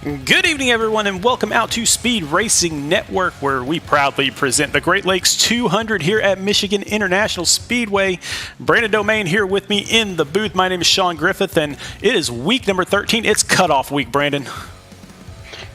Good evening, everyone, and welcome out to Speed Racing Network, where we proudly present the Great Lakes 200 here at Michigan International Speedway. Brandon Domain here with me in the booth. My name is Sean Griffith, and it is week number 13. It's cutoff week, Brandon.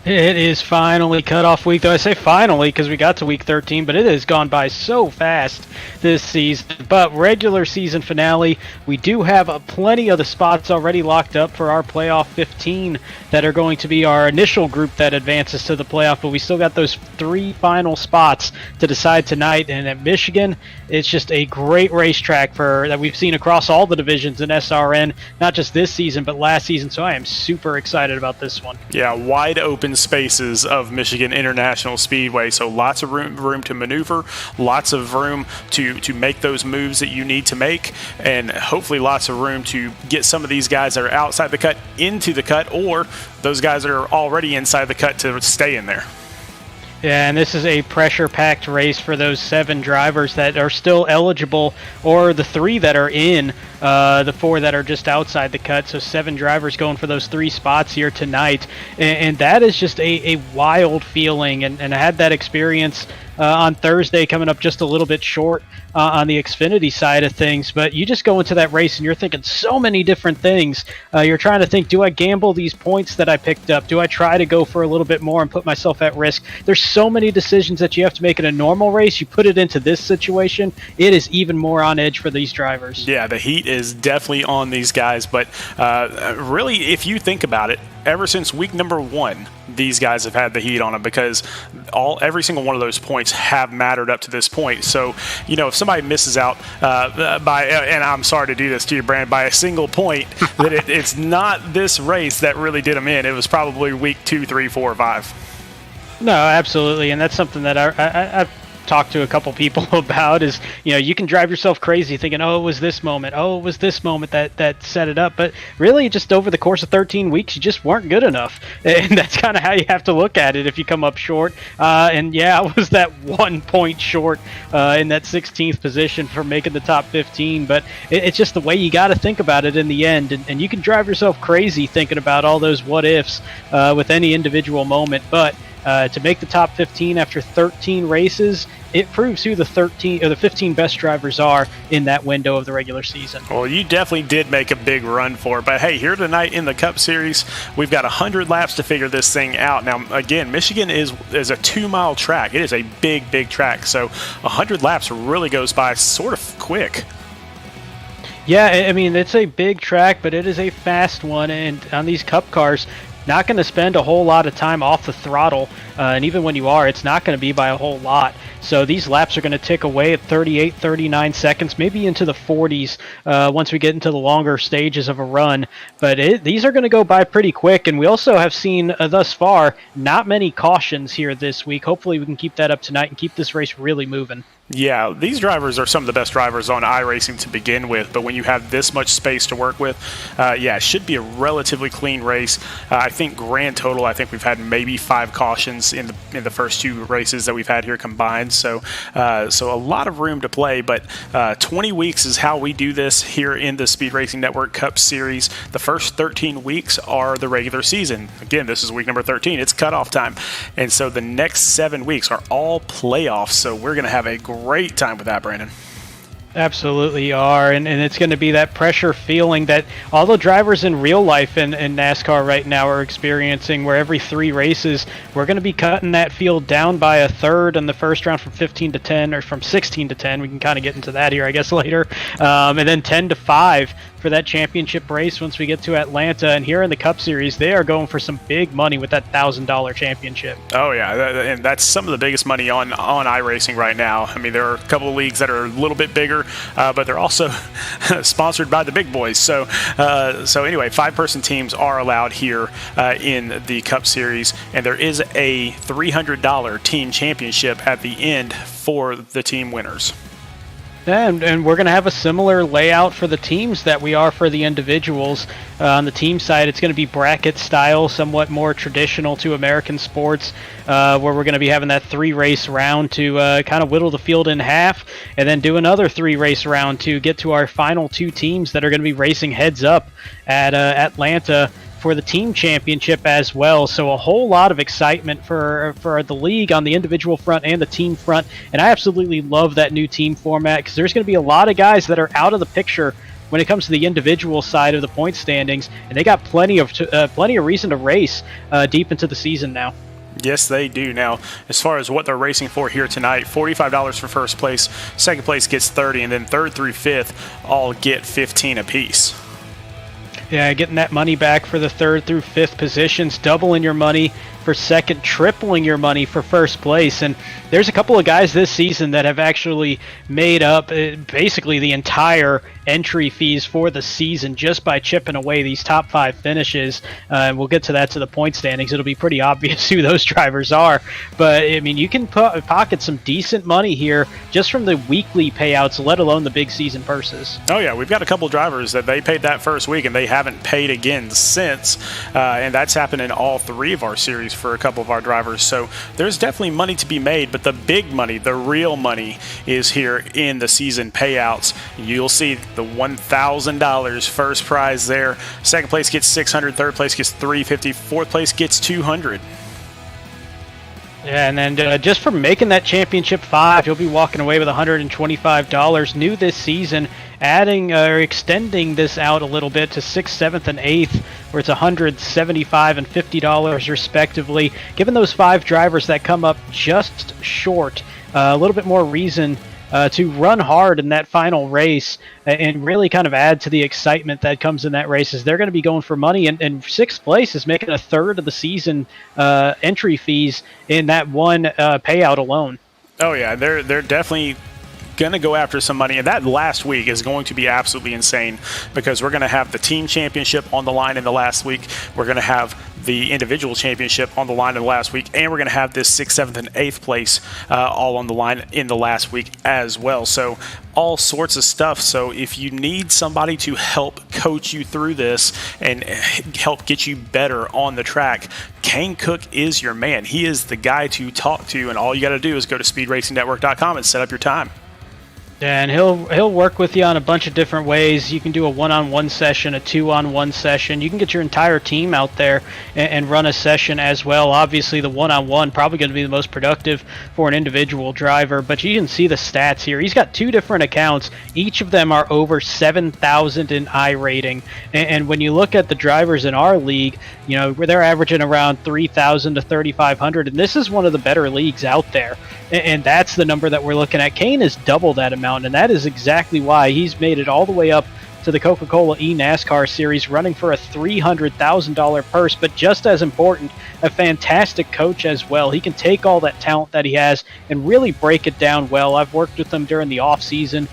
It is finally cutoff week, though I say finally because we got to week 13, but it has gone by so fast this season. But regular season finale, we do have plenty of the spots already locked up for our playoff 15 that are going to be our initial group that advances to the playoff, but we still got those three final spots to decide tonight. And at Michigan, it's just a great racetrack that we've seen across all the divisions in SRN, not just this season, but last season. So I am super excited about this one. Yeah, wide open spaces of Michigan International Speedway, so lots of room to maneuver, lots of room to make those moves that you need to make, and hopefully lots of room to get some of these guys that are outside the cut into the cut, or those guys that are already inside the cut to stay in there. Yeah, and this is a pressure-packed race for those 7 drivers that are still eligible, or the 3 that are in, the 4 that are just outside the cut. So 7 drivers going for those 3 spots here tonight. And that is just a wild feeling. And I had that experience on Thursday, coming up just a little bit short on the Xfinity side of things. But you just go into that race and you're thinking so many different things. You're trying to think, do I gamble these points that I picked up? Do I try to go for a little bit more and put myself at risk? There's so many decisions that you have to make in a normal race. You put it into this situation, it is even more on edge for these drivers. Yeah, the heat is definitely on these guys. But really, if you think about it, ever since week number 1, these guys have had the heat on them because every single one of those points have mattered up to this point. So, if somebody misses out by, and I'm sorry to do this to you, Brand, by a single point, that it's not this race that really did them in. It was probably week 2, 3, 4, 5. No, absolutely, and that's something that I've talked to a couple people about is, you can drive yourself crazy thinking, it was this moment that set it up, but really just over the course of 13 weeks you just weren't good enough, and that's kind of how you have to look at it if you come up short. And yeah, I was that 1 point short in that 16th position for making the top 15, but it's just the way you got to think about it in the end, and you can drive yourself crazy thinking about all those what ifs with any individual moment, but to make the top 15 after 13 races, it proves who the 13 or the 15 best drivers are in that window of the regular season. Well, you definitely did make a big run for it. But hey, here tonight in the Cup Series, we've got 100 laps to figure this thing out. Now, again, Michigan is a 2-mile track. It is a big track. So 100 laps really goes by sort of quick. Yeah, I mean, it's a big track, but it is a fast one. And on these Cup cars, not going to spend a whole lot of time off the throttle, and even when you are, it's not going to be by a whole lot. So these laps are going to tick away at 38, 39 seconds, maybe into the 40s once we get into the longer stages of a run. But these are going to go by pretty quick, and we also have seen thus far not many cautions here this week. Hopefully we can keep that up tonight and keep this race really moving. Yeah, these drivers are some of the best drivers on iRacing to begin with, but when you have this much space to work with, it should be a relatively clean race. I think grand total, we've had maybe 5 cautions in the first 2 races that we've had here combined, so a lot of room to play, but 20 weeks is how we do this here in the Speed Racing Network Cup Series. The first 13 weeks are the regular season. Again, this is week number 13. It's cutoff time, and so the next 7 weeks are all playoffs, so we're going to have a great time with that, Brandon. Absolutely are, and it's going to be that pressure feeling that all the drivers in real life in NASCAR right now are experiencing, where every 3 races we're going to be cutting that field down by a third in the first round from 15 to 10, or from 16 to 10. We can kind of get into that here, I guess, later. And then 10 to 5 for that championship race once we get to Atlanta. And here in the Cup Series, they are going for some big money with that $1,000 championship. Oh, yeah, and that's some of the biggest money on iRacing right now. I mean, there are a couple of leagues that are a little bit bigger, but they're also sponsored by the big boys. So anyway, 5-person teams are allowed here in the Cup Series, and there is a $300 team championship at the end for the team winners. And we're going to have a similar layout for the teams that we are for the individuals. On the team side, it's going to be bracket style, somewhat more traditional to American sports, where we're going to be having that 3-race round to kind of whittle the field in half, and then do another 3-race round to get to our final 2 teams that are going to be racing heads up at Atlanta for the team championship as well. So a whole lot of excitement for the league on the individual front and the team front. And I absolutely love that new team format because there's going to be a lot of guys that are out of the picture when it comes to the individual side of the point standings, and they got plenty of reason to race deep into the season now. Yes, they do. Now, as far as what they're racing for here tonight, $45 for first place, second place gets $30, and then third through fifth all get $15 apiece. Yeah, getting that money back for the third through fifth positions, doubling your money for second, tripling your money for first place. And there's a couple of guys this season that have actually made up basically the entire entry fees for the season just by chipping away these top 5 finishes. And we'll get to that to the point standings. It'll be pretty obvious who those drivers are. But, I mean, you can pocket some decent money here just from the weekly payouts, let alone the big season purses. Oh, yeah. We've got a couple drivers that they paid that first week, and they haven't paid again since. And that's happened in all 3 of our series for a couple of our drivers. So there's definitely money to be made, but the big money, the real money, is here in the season payouts. You'll see the $1,000 first prize there. Second place gets $600, third place gets $350, fourth place gets $200. Yeah, and then just for making that championship 5, you'll be walking away with $125. New this season, adding or extending this out a little bit to 6th, 7th, and 8th, where it's $175 and $50 respectively. Giving those 5 drivers that come up just short a little bit more reason to run hard in that final race and really kind of add to the excitement that comes in that race, as they're going to be going for money. And 6th place is making a third of the season entry fees in that one payout alone. Oh, yeah, they're definitely going to go after some money, and that last week is going to be absolutely insane because we're going to have the team championship on the line in the last week. We're going to have the individual championship on the line in the last week, and we're going to have this 6th, 7th, and 8th place all on the line in the last week as well. So all sorts of stuff. So if you need somebody to help coach you through this and help get you better on the track, Kane Cook is your man. He is the guy to talk to, and all you got to do is go to speedracingnetwork.com and set up your time. And he'll work with you on a bunch of different ways. You can do a one-on-one session, a two-on-one session. You can get your entire team out there and run a session as well. Obviously, the one-on-one probably going to be the most productive for an individual driver, but you can see the stats here. He's got 2 different accounts. Each of them are over 7,000 in I rating. And when you look at the drivers in our league, you know, they're averaging around 3,000 to 3,500, and this is one of the better leagues out there. And that's the number that we're looking at. Kane is double that amount, and that is exactly why he's made it all the way up to the Coca-Cola eNASCAR Series, running for a $300,000 purse. But just as important, a fantastic coach as well. He can take all that talent that he has and really break it down well. I've worked with him during the off-season,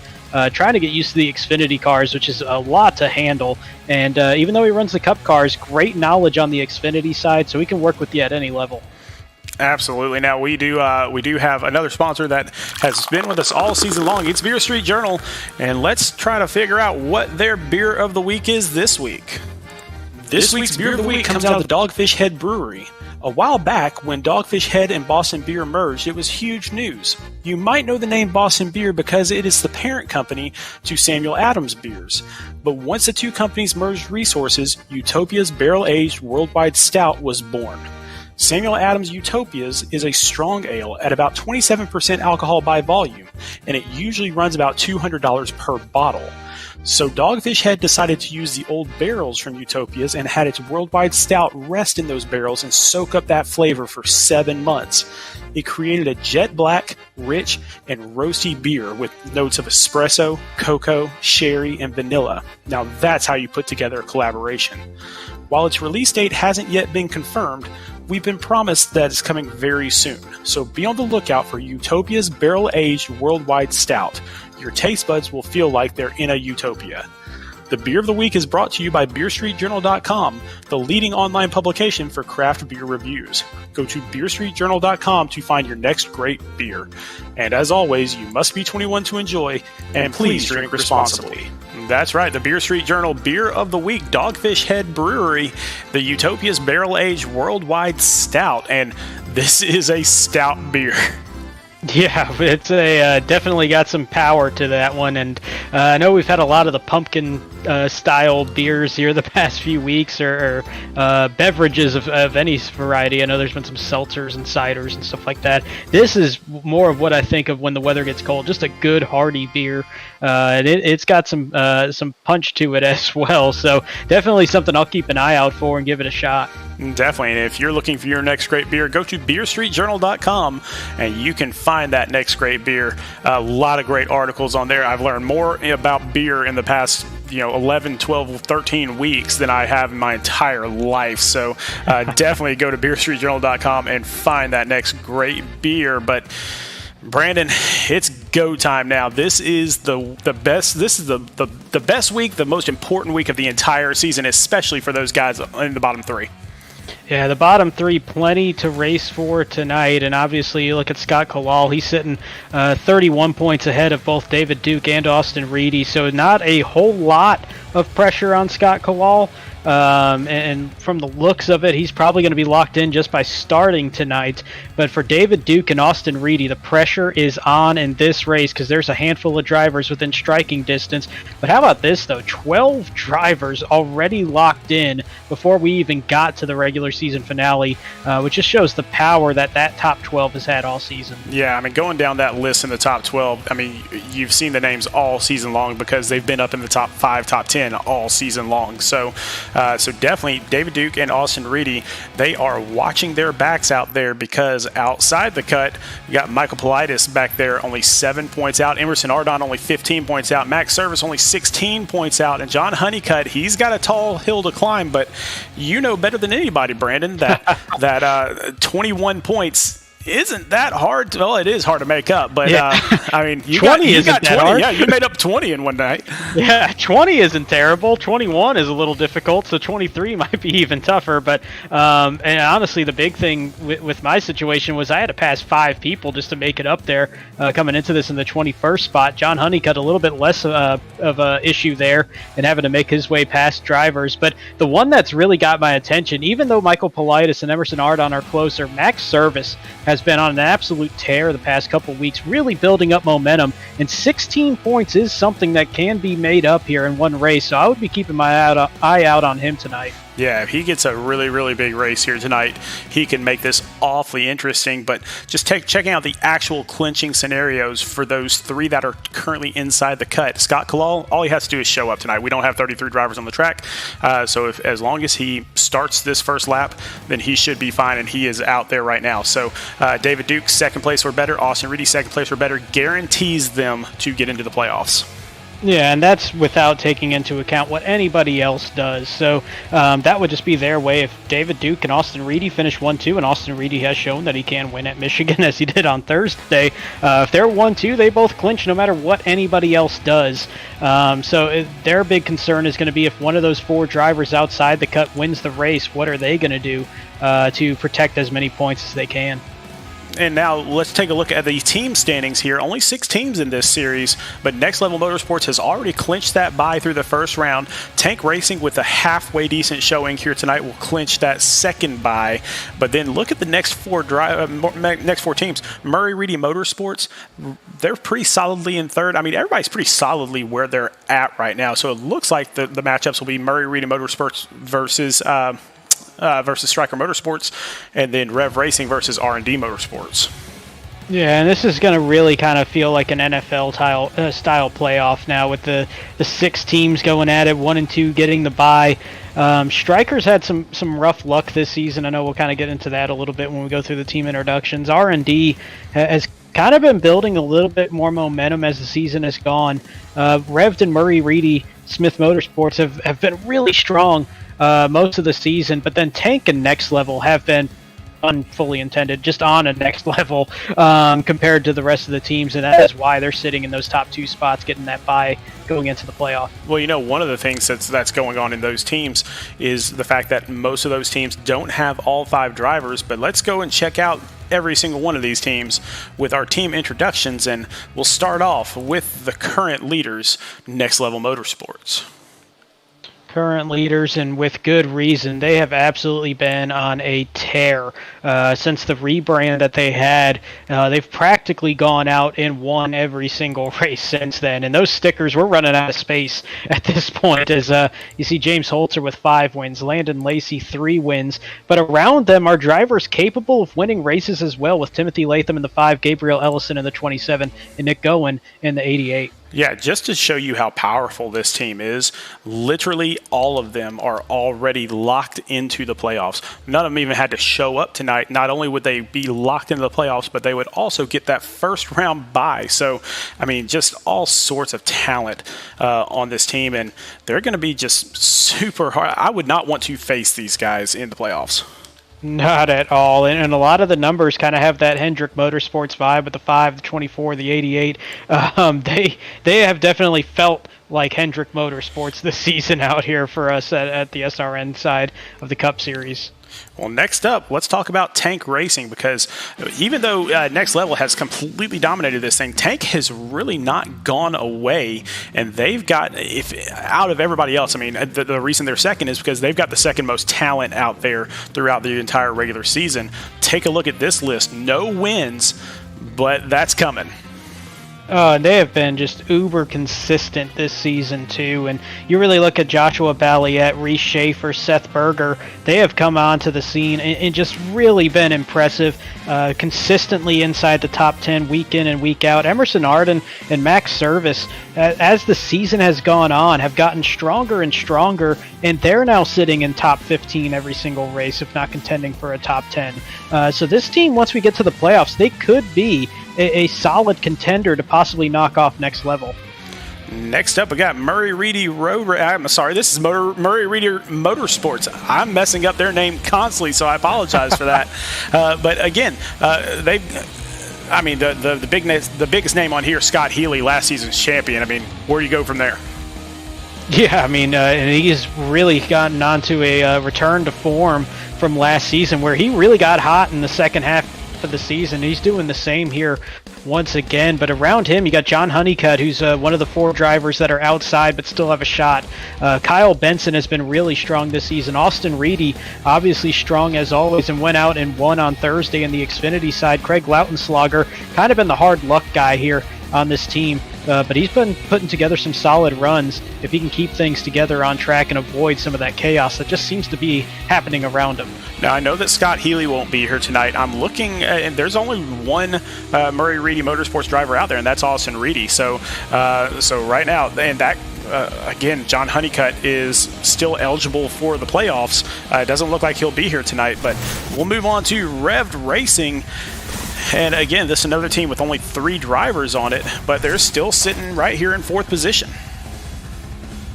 trying to get used to the Xfinity cars, which is a lot to handle. And even though he runs the Cup cars, great knowledge on the Xfinity side, so he can work with you at any level. Absolutely. Now we do have another sponsor that has been with us all season long. It's Beer Street Journal, and let's try to figure out what their beer of the week is this week. This week's beer of the week comes out of the Dogfish Head Brewery. A while back, when Dogfish Head and Boston Beer merged, it was huge news. You might know the name Boston Beer because it is the parent company to Samuel Adams Beers. But once the 2 companies merged resources, Utopia's barrel-aged worldwide stout was born. Samuel Adams Utopias is a strong ale at about 27% alcohol by volume, and it usually runs about $200 per bottle. So Dogfish Head decided to use the old barrels from Utopias and had its worldwide stout rest in those barrels and soak up that flavor for 7 months. It created a jet black, rich, and roasty beer with notes of espresso, cocoa, sherry, and vanilla. Now that's how you put together a collaboration. While its release date hasn't yet been confirmed, we've been promised that it's coming very soon. So be on the lookout for Utopia's barrel-aged worldwide stout. Your taste buds will feel like they're in a utopia. The Beer of the Week is brought to you by BeerStreetJournal.com, the leading online publication for craft beer reviews. Go to BeerStreetJournal.com to find your next great beer. And as always, you must be 21 to enjoy, and please drink responsibly. That's right, the Beer Street Journal Beer of the Week, Dogfish Head Brewery, the Utopia's Barrel-Aged Worldwide Stout, and this is a stout beer. Yeah, it's definitely got some power to that one, and I know we've had a lot of the pumpkin style beers here the past few weeks, or beverages of any variety. I know there's been some seltzers and ciders and stuff like that. This is more of what I think of when the weather gets cold, just a good hearty beer. And it's got some punch to it as well. So definitely something I'll keep an eye out for and give it a shot. Definitely. And if you're looking for your next great beer, go to beerstreetjournal.com and you can find that next great beer. A lot of great articles on there. I've learned more about beer in the past 11, 12, 13 weeks than I have in my entire life. So definitely go to beerstreetjournal.com and find that next great beer. But Brandon, it's go time now. This is the best. This is the best week, the most important week of the entire season, especially for those guys in the bottom three. Yeah, the bottom three, plenty to race for tonight. And obviously, you look at Scott Kowal. He's sitting 31 points ahead of both David Duke and Austin Reedy. So not a whole lot of pressure on Scott Kowal. And from the looks of it, he's probably going to be locked in just by starting tonight. But for David Duke and Austin Reedy, the pressure is on in this race because there's a handful of drivers within striking distance. But how about this, though? 12 drivers already locked in before we even got to the regular season finale, which just shows the power that top 12 has had all season. Yeah, I mean, going down that list in the top 12, I mean, you've seen the names all season long because they've been up in the top 5, top 10 all season long. So definitely David Duke and Austin Reedy, they are watching their backs out there because outside the cut, you got Michael Politis back there only 7 points out, Emerson Ardon only 15 points out, Max Service only 16 points out, and John Honeycutt, he's got a tall hill to climb, but you know better than anybody, Brandon, that 21 points isn't that hard. Well, it is hard to make up, but yeah. I mean, you 20 got 20. Hard. Yeah, you made up 20 in one night. Yeah, 20 isn't terrible. 21 is a little difficult, so 23 might be even tougher. But and honestly, the big thing with my situation was I had to pass 5 people just to make it up there coming into this in the 21st spot. John Honeycutt a little bit less of a issue there and having to make his way past drivers. But the one that's really got my attention, even though Michael Politis and Emerson Ardon are closer, Max Service has been on an absolute tear the past couple weeks, really building up momentum, and 16 points is something that can be made up here in one race, so I would be keeping my eye out on him tonight. Yeah, if he gets a really, really big race here tonight, he can make this awfully interesting. But just checking out the actual clinching scenarios for those 3 that are currently inside the cut. Scott Kowal, all he has to do is show up tonight. We don't have 33 drivers on the track, so as long as he starts this first lap, then he should be fine, and he is out there right now. So David Duke, second place or better. Austin Reedy, second place or better, guarantees them to get into the playoffs. Yeah, and that's without taking into account what anybody else does. So that would just be their way. If David Duke and Austin Reedy finish 1-2, and Austin Reedy has shown that he can win at Michigan as he did on Thursday, if they're 1-2, they both clinch no matter what anybody else does. So their big concern is going to be if one of those 4 drivers outside the cut wins the race, what are they going to do to protect as many points as they can? And now let's take a look at the team standings here. Only 6 teams in this series, but Next Level Motorsports has already clinched that bye through the first round. Tank Racing, with a halfway decent showing here tonight, will clinch that second bye. But then look at the next 4 teams. Murray Reedy Motorsports, they're pretty solidly in third. I mean, everybody's pretty solidly where they're at right now. So it looks like the matchups will be Murray Reedy Motorsports versus Striker Motorsports, and then Revved Racing versus R&D Motorsports. Yeah, and this is going to really kind of feel like an NFL style playoff now, with the 6 teams going at it, 1 and 2 getting the bye. Striker's had some rough luck this season. I know we'll kind of get into that a little bit when we go through the team introductions. R&D has kind of been building a little bit more momentum as the season has gone. Revved and Murray Reedy Smith Motorsports have been really strong most of the season, but then Tank and Next Level have been unfully intended, just on a next level compared to the rest of the teams, and that is why they're sitting in those top 2 spots, getting that bye going into the playoff. Well, you know, one of the things that's going on in those teams is the fact that most of those teams don't have all 5 drivers, but let's go and check out every single one of these teams with our team introductions, and we'll start off with the current leaders, Next Level Motorsports. current leaders, and with good reason. They have absolutely been on a tear since the rebrand that they had. They've practically gone out and won every single race since then, and those stickers, we're running out of space at this point, as you see James Holzer with 5 wins, Landon Lacey 3 wins, but around them are drivers capable of winning races as well, with Timothy Latham in the 5, Gabriel Ellison in the 27, and Nick Gowen in the 88. Yeah, just to show you how powerful this team is, literally all of them are already locked into the playoffs. None of them even had to show up tonight. Not only would they be locked into the playoffs, but they would also get that first round bye. So, I mean, just all sorts of talent on this team, and they're going to be just super hard. I would not want to face these guys in the playoffs. Not at all, and a lot of the numbers kind of have that Hendrick Motorsports vibe with the 5, the 24, the 88. They have definitely felt like Hendrick Motorsports this season out here for us at the SRN side of the Cup Series. Well, next up, let's talk about Tank Racing, because even though Next Level has completely dominated this thing, Tank has really not gone away, and they've got, out of everybody else, I mean, the reason they're second is because they've got the second most talent out there throughout the entire regular season. Take a look at this list. No wins, but that's coming. And they have been just uber consistent this season, too. And you really look at Joshua Balliet, Reese Schaefer, Seth Berger. They have come onto the scene and just really been impressive, consistently inside the top 10 week in and week out. Emerson Arden and Max Service, as the season has gone on, have gotten stronger and stronger, and they're now sitting in top 15 every single race, if not contending for a top 10. So this team, once we get to the playoffs, they could be a solid contender to possibly knock off Next Level. Next up, we got Murray Reedy this is Murray Reedy Motorsports. I'm messing up their name constantly, so I apologize for that. But again, the biggest name on here, Scott Healy, last season's champion. I mean, where do you go from there? Yeah, I mean, and he's really gotten onto a return to form from last season, where he really got hot in the second half of the season. He's doing the same here once again, but around him you got John Honeycutt, who's one of the 4 drivers that are outside but still have a shot. Kyle Benson has been really strong this season. Austin Reedy, obviously strong as always, and went out and won on Thursday in the Xfinity side. Craig Lautenslager, kind of been the hard luck guy here on this team, but he's been putting together some solid runs if he can keep things together on track and avoid some of that chaos that just seems to be happening around him. Now, I know that Scott Healy won't be here tonight. I'm looking, and there's only one Murray Reedy Motorsports driver out there, and that's Austin Reedy. So right now, and that, again, John Honeycutt is still eligible for the playoffs. It doesn't look like he'll be here tonight, but we'll move on to Revved Racing. And again, this is another team with only 3 drivers on it, but they're still sitting right here in 4th position.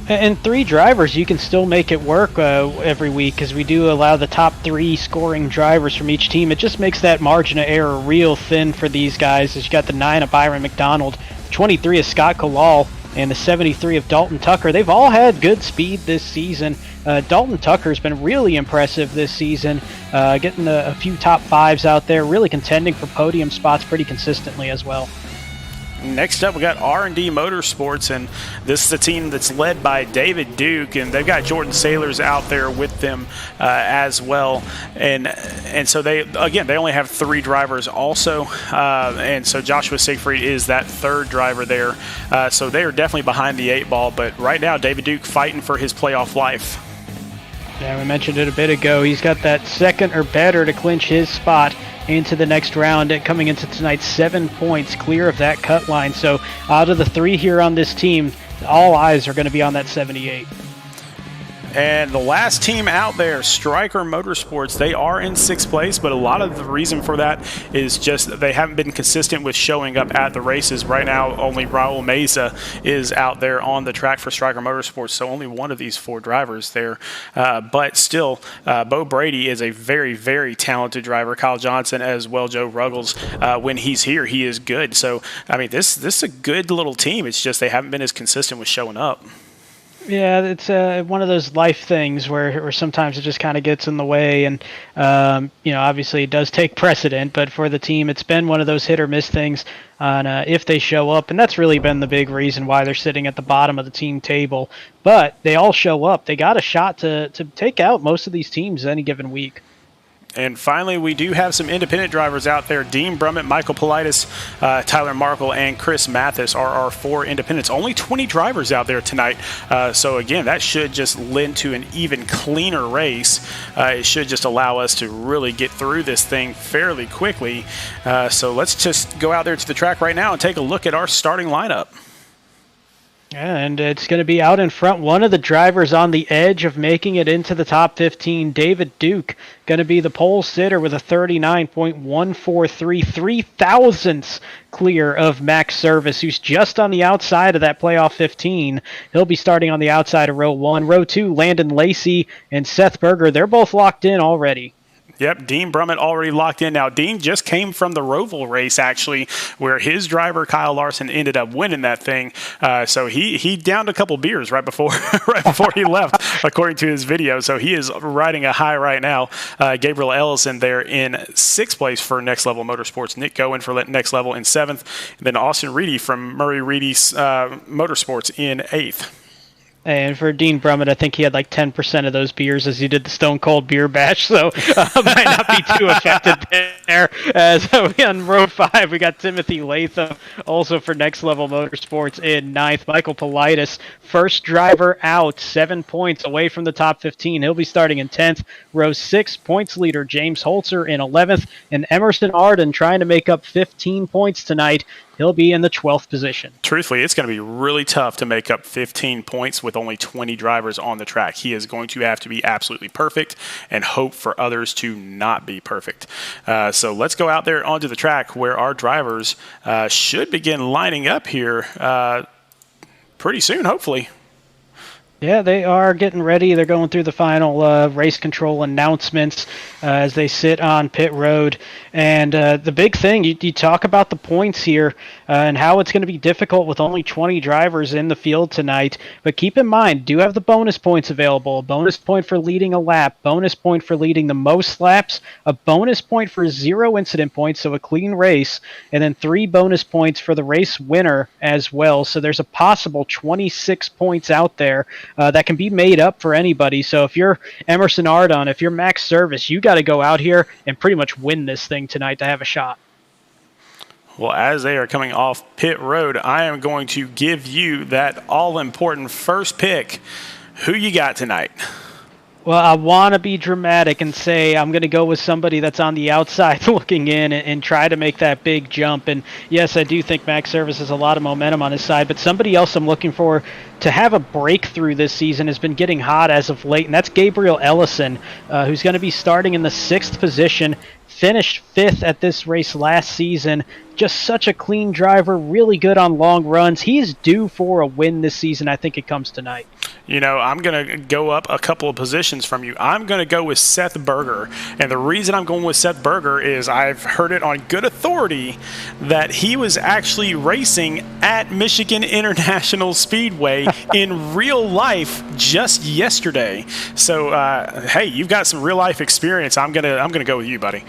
And 3 drivers, you can still make it work every week, because we do allow the top 3 scoring drivers from each team. It just makes that margin of error real thin for these guys, as you got the 9 of Byron McDonald, the 23 of Scott Kalal, and the 73 of Dalton Tucker. They've all had good speed this season. Dalton Tucker's been really impressive this season, getting a few top 5s out there, really contending for podium spots pretty consistently as well. Next up, we got R&D Motorsports, and this is a team that's led by David Duke, and they've got Jordan Sailors out there with them as well. And so they only have 3 drivers also, and so Joshua Siegfried is that 3rd driver there. So they are definitely behind the 8 ball, but right now David Duke fighting for his playoff life. Yeah, we mentioned it a bit ago. He's got that 2nd or better to clinch his spot into the next round, coming into tonight 7 points clear of that cut line. So out of the 3 here on this team, all eyes are going to be on that 78. And the last team out there, Stryker Motorsports, they are in 6th place, but a lot of the reason for that is just they haven't been consistent with showing up at the races. Right now, only Raul Meza is out there on the track for Stryker Motorsports, so only one of these 4 drivers there. But still, Bo Brady is a very, very talented driver. Kyle Johnson as well, Joe Ruggles. When he's here, he is good. So, I mean, this is a good little team. It's just they haven't been as consistent with showing up. Yeah, it's one of those life things where sometimes it just kind of gets in the way, and obviously it does take precedent. But for the team, it's been one of those hit or miss things on if they show up, and that's really been the big reason why they're sitting at the bottom of the team table. But they all show up; they got a shot to take out most of these teams any given week. And finally, we do have some independent drivers out there. Dean Brummett, Michael Politis, Tyler Markle, and Chris Mathis are our 4 independents. Only 20 drivers out there tonight. So, again, that should just lend to an even cleaner race. It should just allow us to really get through this thing fairly quickly. So let's just go out there to the track right now and take a look at our starting lineup. And it's going to be out in front. One of the drivers on the edge of making it into the top 15, David Duke, going to be the pole sitter with a 39.143, 3,000ths clear of Max Service, who's just on the outside of that playoff 15. He'll be starting on the outside of row 1. Row 2, Landon Lacey and Seth Berger. They're both locked in already. Yep, Dean Brummett already locked in. Now, Dean just came from the Revved race, actually, where his driver, Kyle Larson, ended up winning that thing. So he downed a couple beers right before he left, according to his video. So he is riding a high right now. Gabriel Ellison there in 6th place for Next Level Motorsports. Nick Goen for Next Level in 7th. And then Austin Reedy from Murray Reedy's Motorsports in 8th. And for Dean Brummett, I think he had like 10% of those beers as he did the Stone Cold Beer Bash, so might not be too affected there. So on row 5, we got Timothy Latham, also for Next Level Motorsports in 9th. Michael Politis, first driver out, 7 points away from the top 15. He'll be starting in 10th. Row 6, points leader James Holzer in 11th. And Emerson Arden trying to make up 15 points tonight. He'll be in the 12th position. Truthfully, it's going to be really tough to make up 15 points with only 20 drivers on the track. He is going to have to be absolutely perfect and hope for others to not be perfect. So let's go out there onto the track where our drivers should begin lining up here pretty soon, hopefully. Yeah, they are getting ready. They're going through the final race control announcements as they sit on pit road. And the big thing, you talk about the points here and how it's going to be difficult with only 20 drivers in the field tonight. But keep in mind, do have the bonus points available. A bonus point for leading a lap, bonus point for leading the most laps, a bonus point for 0 incident points, so a clean race, and then 3 bonus points for the race winner as well. So there's a possible 26 points out there that can be made up for anybody. So if you're Emerson Ardon, if you're Max Service, you got to go out here and pretty much win this thing tonight to have a shot. Well, as they are coming off pit road, I am going to give you that all-important first pick. Who you got tonight? Well, I want to be dramatic and say I'm going to go with somebody that's on the outside looking in and try to make that big jump. And yes, I do think Max Service has a lot of momentum on his side, but somebody else I'm looking for to have a breakthrough this season has been getting hot as of late, and that's Gabriel Ellison, who's going to be starting in the 6th position, finished 5th at this race last season. Just such a clean driver, really good on long runs. He's due for a win this season. I think it comes tonight. You know, I'm going to go up a couple of positions from you. I'm going to go with Seth Berger. And the reason I'm going with Seth Berger is I've heard it on good authority that he was actually racing at Michigan International Speedway in real life just yesterday. So, hey, you've got some real life experience. I'm gonna go with you, buddy.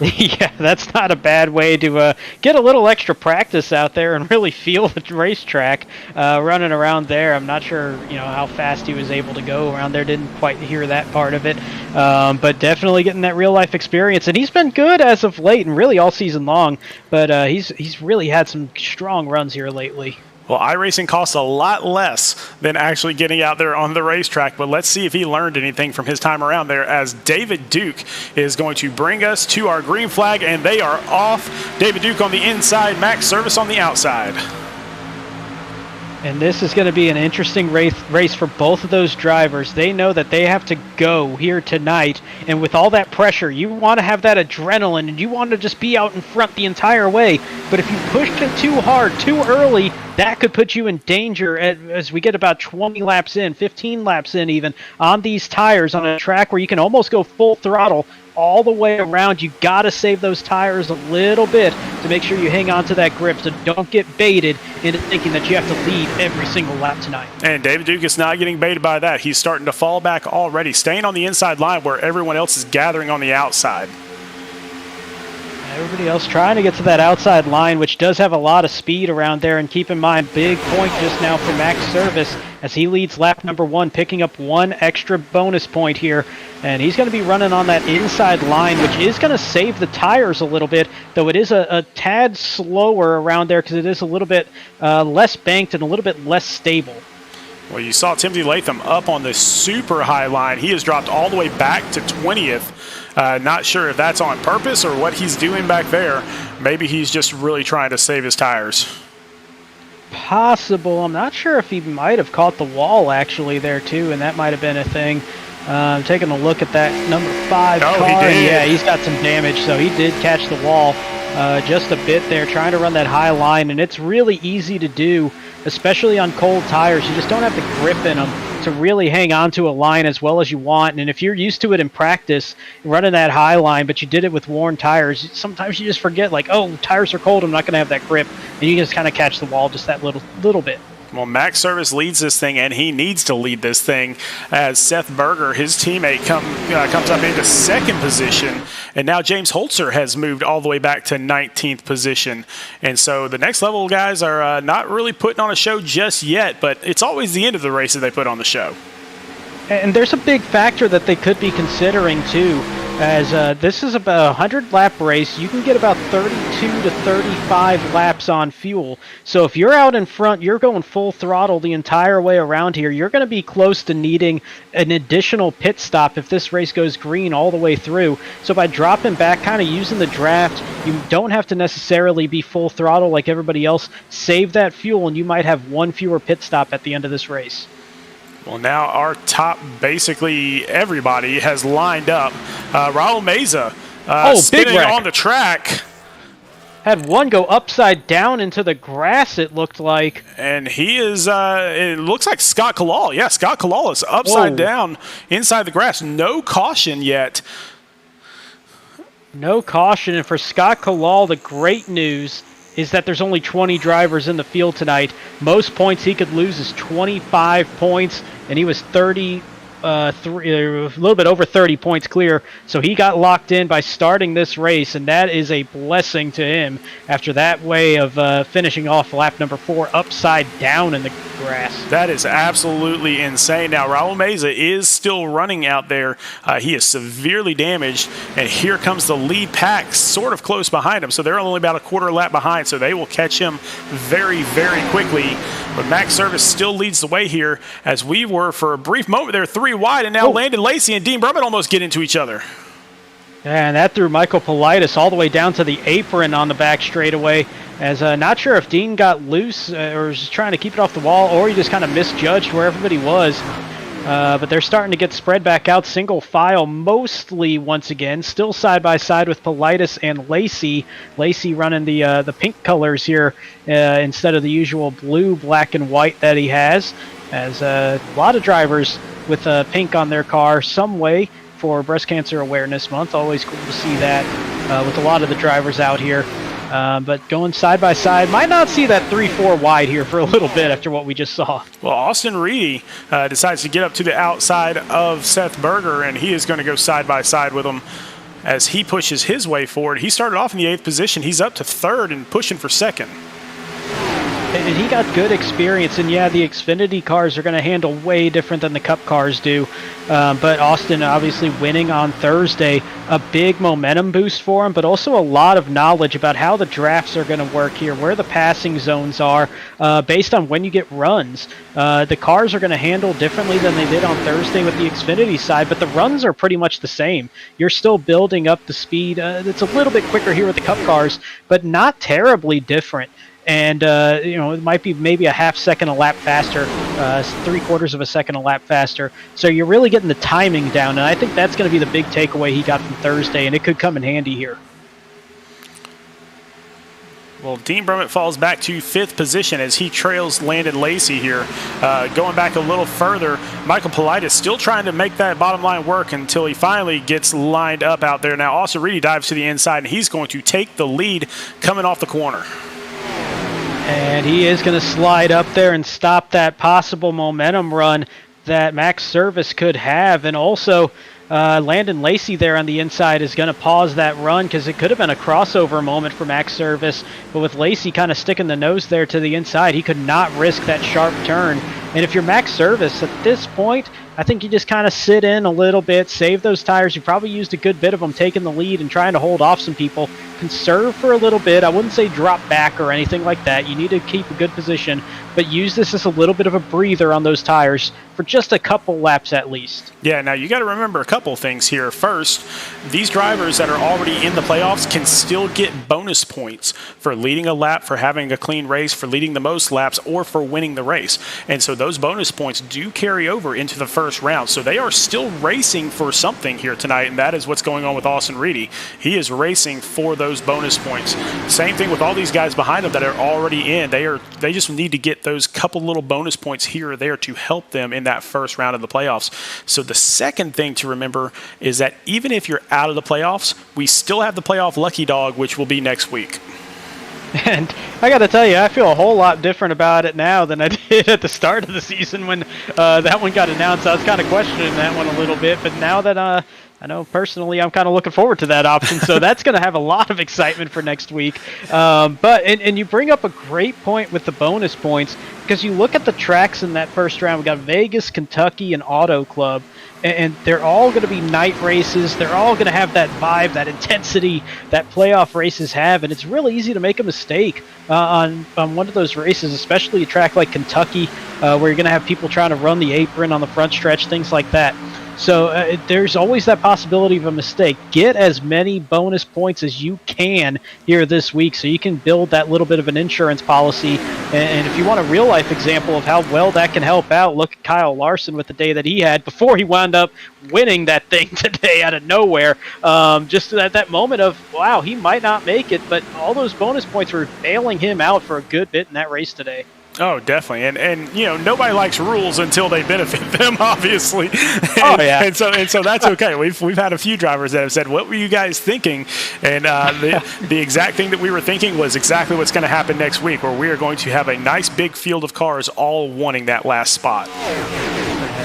Yeah, that's not a bad way to get a little extra practice out there and really feel the racetrack running around there. I'm not sure, how fast he was able to go around there. Didn't quite hear that part of it, but definitely getting that real life experience. And he's been good as of late and really all season long. But he's really had some strong runs here lately. Well, iRacing costs a lot less than actually getting out there on the racetrack, but let's see if he learned anything from his time around there as David Duke is going to bring us to our green flag, and they are off. David Duke on the inside, Max Service on the outside. And this is going to be an interesting race for both of those drivers. They know that they have to go here tonight, and with all that pressure, you want to have that adrenaline, and you want to just be out in front the entire way. But if you push it too hard, too early, that could put you in danger as we get about 20 laps in, 15 laps in even, on these tires on a track where you can almost go full throttle all the way around. You got to save those tires a little bit to make sure you hang on to that grip, so don't get baited into thinking that you have to lead every single lap tonight. And David Duke is not getting baited by that. He's starting to fall back already, staying on the inside line where everyone else is gathering on the outside. Everybody else trying to get to that outside line, which does have a lot of speed around there. And keep in mind, big point just now for Max Service as he leads lap number 1, picking up 1 extra bonus point here. And he's going to be running on that inside line, which is going to save the tires a little bit, though it is a tad slower around there because it is a little bit less banked and a little bit less stable. Well, you saw Timothy Latham up on the super high line. He has dropped all the way back to 20th. Not sure if that's on purpose or what he's doing back there. Maybe he's just really trying to save his tires. Possible. I'm not sure if he might have caught the wall actually there too, and that might have been a thing. Taking a look at that number 5 car. He did. Yeah, he's got some damage, so he did catch the wall just a bit there, trying to run that high line, and it's really easy to do, especially on cold tires. You just don't have the grip in them to really hang on to a line as well as you want. And if you're used to it in practice, running that high line, but you did it with worn tires, sometimes you just forget, like, oh, tires are cold, I'm not going to have that grip, and you just kind of catch the wall just that little bit. Well, Max Service leads this thing, and he needs to lead this thing as Seth Berger, his teammate, comes up into 2nd position, and now James Holzer has moved all the way back to 19th position. And so the next level guys are not really putting on a show just yet, but it's always the end of the race that they put on the show. And there's a big factor that they could be considering, too, as this is about a 100-lap race. You can get about 32 to 35 laps on fuel. So if you're out in front, you're going full throttle the entire way around here, you're going to be close to needing an additional pit stop if this race goes green all the way through. So by dropping back, kind of using the draft, you don't have to necessarily be full throttle like everybody else. Save that fuel, and you might have 1 fewer pit stop at the end of this race. Well, now our top, basically everybody has lined up. Raul Meza spinning on the track. Had one go upside down into the grass, it looked like. And he is, it looks like Scott Kalal. Yeah, Scott Kalal is upside down inside the grass. No caution yet. No caution. And for Scott Kalal, the great news is that there's only 20 drivers in the field tonight. Most points he could lose is 25 points, and he was a little bit over 30 points clear, so he got locked in by starting this race, and that is a blessing to him after that way of finishing off lap number 4 upside down in the grass. That is absolutely insane. Now, Raul Meza is still running out there. He is severely damaged, and here comes the lead pack sort of close behind him, so they're only about a quarter lap behind, so they will catch him very, very quickly. But Max Service still leads the way here, as we were for a brief moment there 3 wide, and now Landon Lacey and Dean Brummett almost get into each other. And that threw Michael Politis all the way down to the apron on the back straightaway, as not sure if Dean got loose or was just trying to keep it off the wall, or he just kind of misjudged where everybody was. But they're starting to get spread back out single file mostly once again, still side by side with Politis and Lacey. Lacey running the pink colors here instead of the usual blue, black, and white that he has, as a lot of drivers with pink on their car some way for Breast Cancer Awareness Month. Always cool to see that with a lot of the drivers out here. But going side by side, might not see that 3-4 wide here for a little bit after what we just saw. Well, Austin Reedy decides to get up to the outside of Seth Berger, and he is going to go side by side with him as he pushes his way forward. He started off in the 8th position. He's up to 3rd and pushing for 2nd. And he got good experience, and yeah, the Xfinity cars are going to handle way different than the Cup cars do. But Austin obviously winning on Thursday, a big momentum boost for him, but also a lot of knowledge about how the drafts are going to work here, where the passing zones are, based on when you get runs. The cars are going to handle differently than they did on Thursday with the Xfinity side, but the runs are pretty much the same. You're still building up the speed. It's a little bit quicker here with the Cup cars, but not terribly different. And, it might be maybe a half second a lap faster, 3/4 of a second a lap faster. So you're really getting the timing down, and I think that's going to be the big takeaway he got from Thursday, and it could come in handy here. Well, Dean Brummett falls back to 5th position as he trails Landon Lacey here. Going back a little further, Michael Politis still trying to make that bottom line work until he finally gets lined up out there. Now, Austin Reedy dives to the inside, and he's going to take the lead coming off the corner. And he is going to slide up there and stop that possible momentum run that Max Service could have. And also, Landon Lacey there on the inside is going to pause that run because it could have been a crossover moment for Max Service. But with Lacey kind of sticking the nose there to the inside, he could not risk that sharp turn. And if you're Max Service at this point, I think you just kind of sit in a little bit, save those tires. You probably used a good bit of them taking the lead and trying to hold off some people. Conserve for a little bit. I wouldn't say drop back or anything like that. You need to keep a good position, but use this as a little bit of a breather on those tires for just a couple laps at least. Yeah, now you got to remember a couple things here. First, these drivers that are already in the playoffs can still get bonus points for leading a lap, for having a clean race, for leading the most laps, or for winning the race. And so those bonus points do carry over into the first round. So they are still racing for something here tonight, and that is what's going on with Austin Reedy. He is racing for those bonus points. Same thing with all these guys behind him that are already in. They just need to get those couple little bonus points here or there to help them in that first round of the playoffs. So the second thing to remember is that even if you're out of the playoffs, we still have the playoff lucky dog, which will be next week. And I got to tell you, I feel a whole lot different about it now than I did at the start of the season when that one got announced. I was kind of questioning that one a little bit, but now that I know personally I'm kind of looking forward to that option, so that's going to have a lot of excitement for next week. But you bring up a great point with the bonus points, because you look at the tracks in that first round. We got Vegas, Kentucky, and Auto Club. And they're all going to be night races. They're all going to have that vibe, that intensity that playoff races have. And it's really easy to make a mistake on one of those races, especially a track like Kentucky, where you're going to have people trying to run the apron on the front stretch, things like that. So there's always that possibility of a mistake. Get as many bonus points as you can here this week so you can build that little bit of an insurance policy. And if you want a real-life example of how well that can help out, look at Kyle Larson with the day that he had before he wound up winning that thing today out of nowhere. Just that moment of, wow, he might not make it, but all those bonus points were bailing him out for a good bit in that race today. Oh, definitely, and you know, nobody likes rules until they benefit them, obviously. Oh yeah, and so that's okay. We've had a few drivers that have said, "What were you guys thinking?" And the exact thing that we were thinking was exactly what's going to happen next week, where we are going to have a nice big field of cars all wanting that last spot.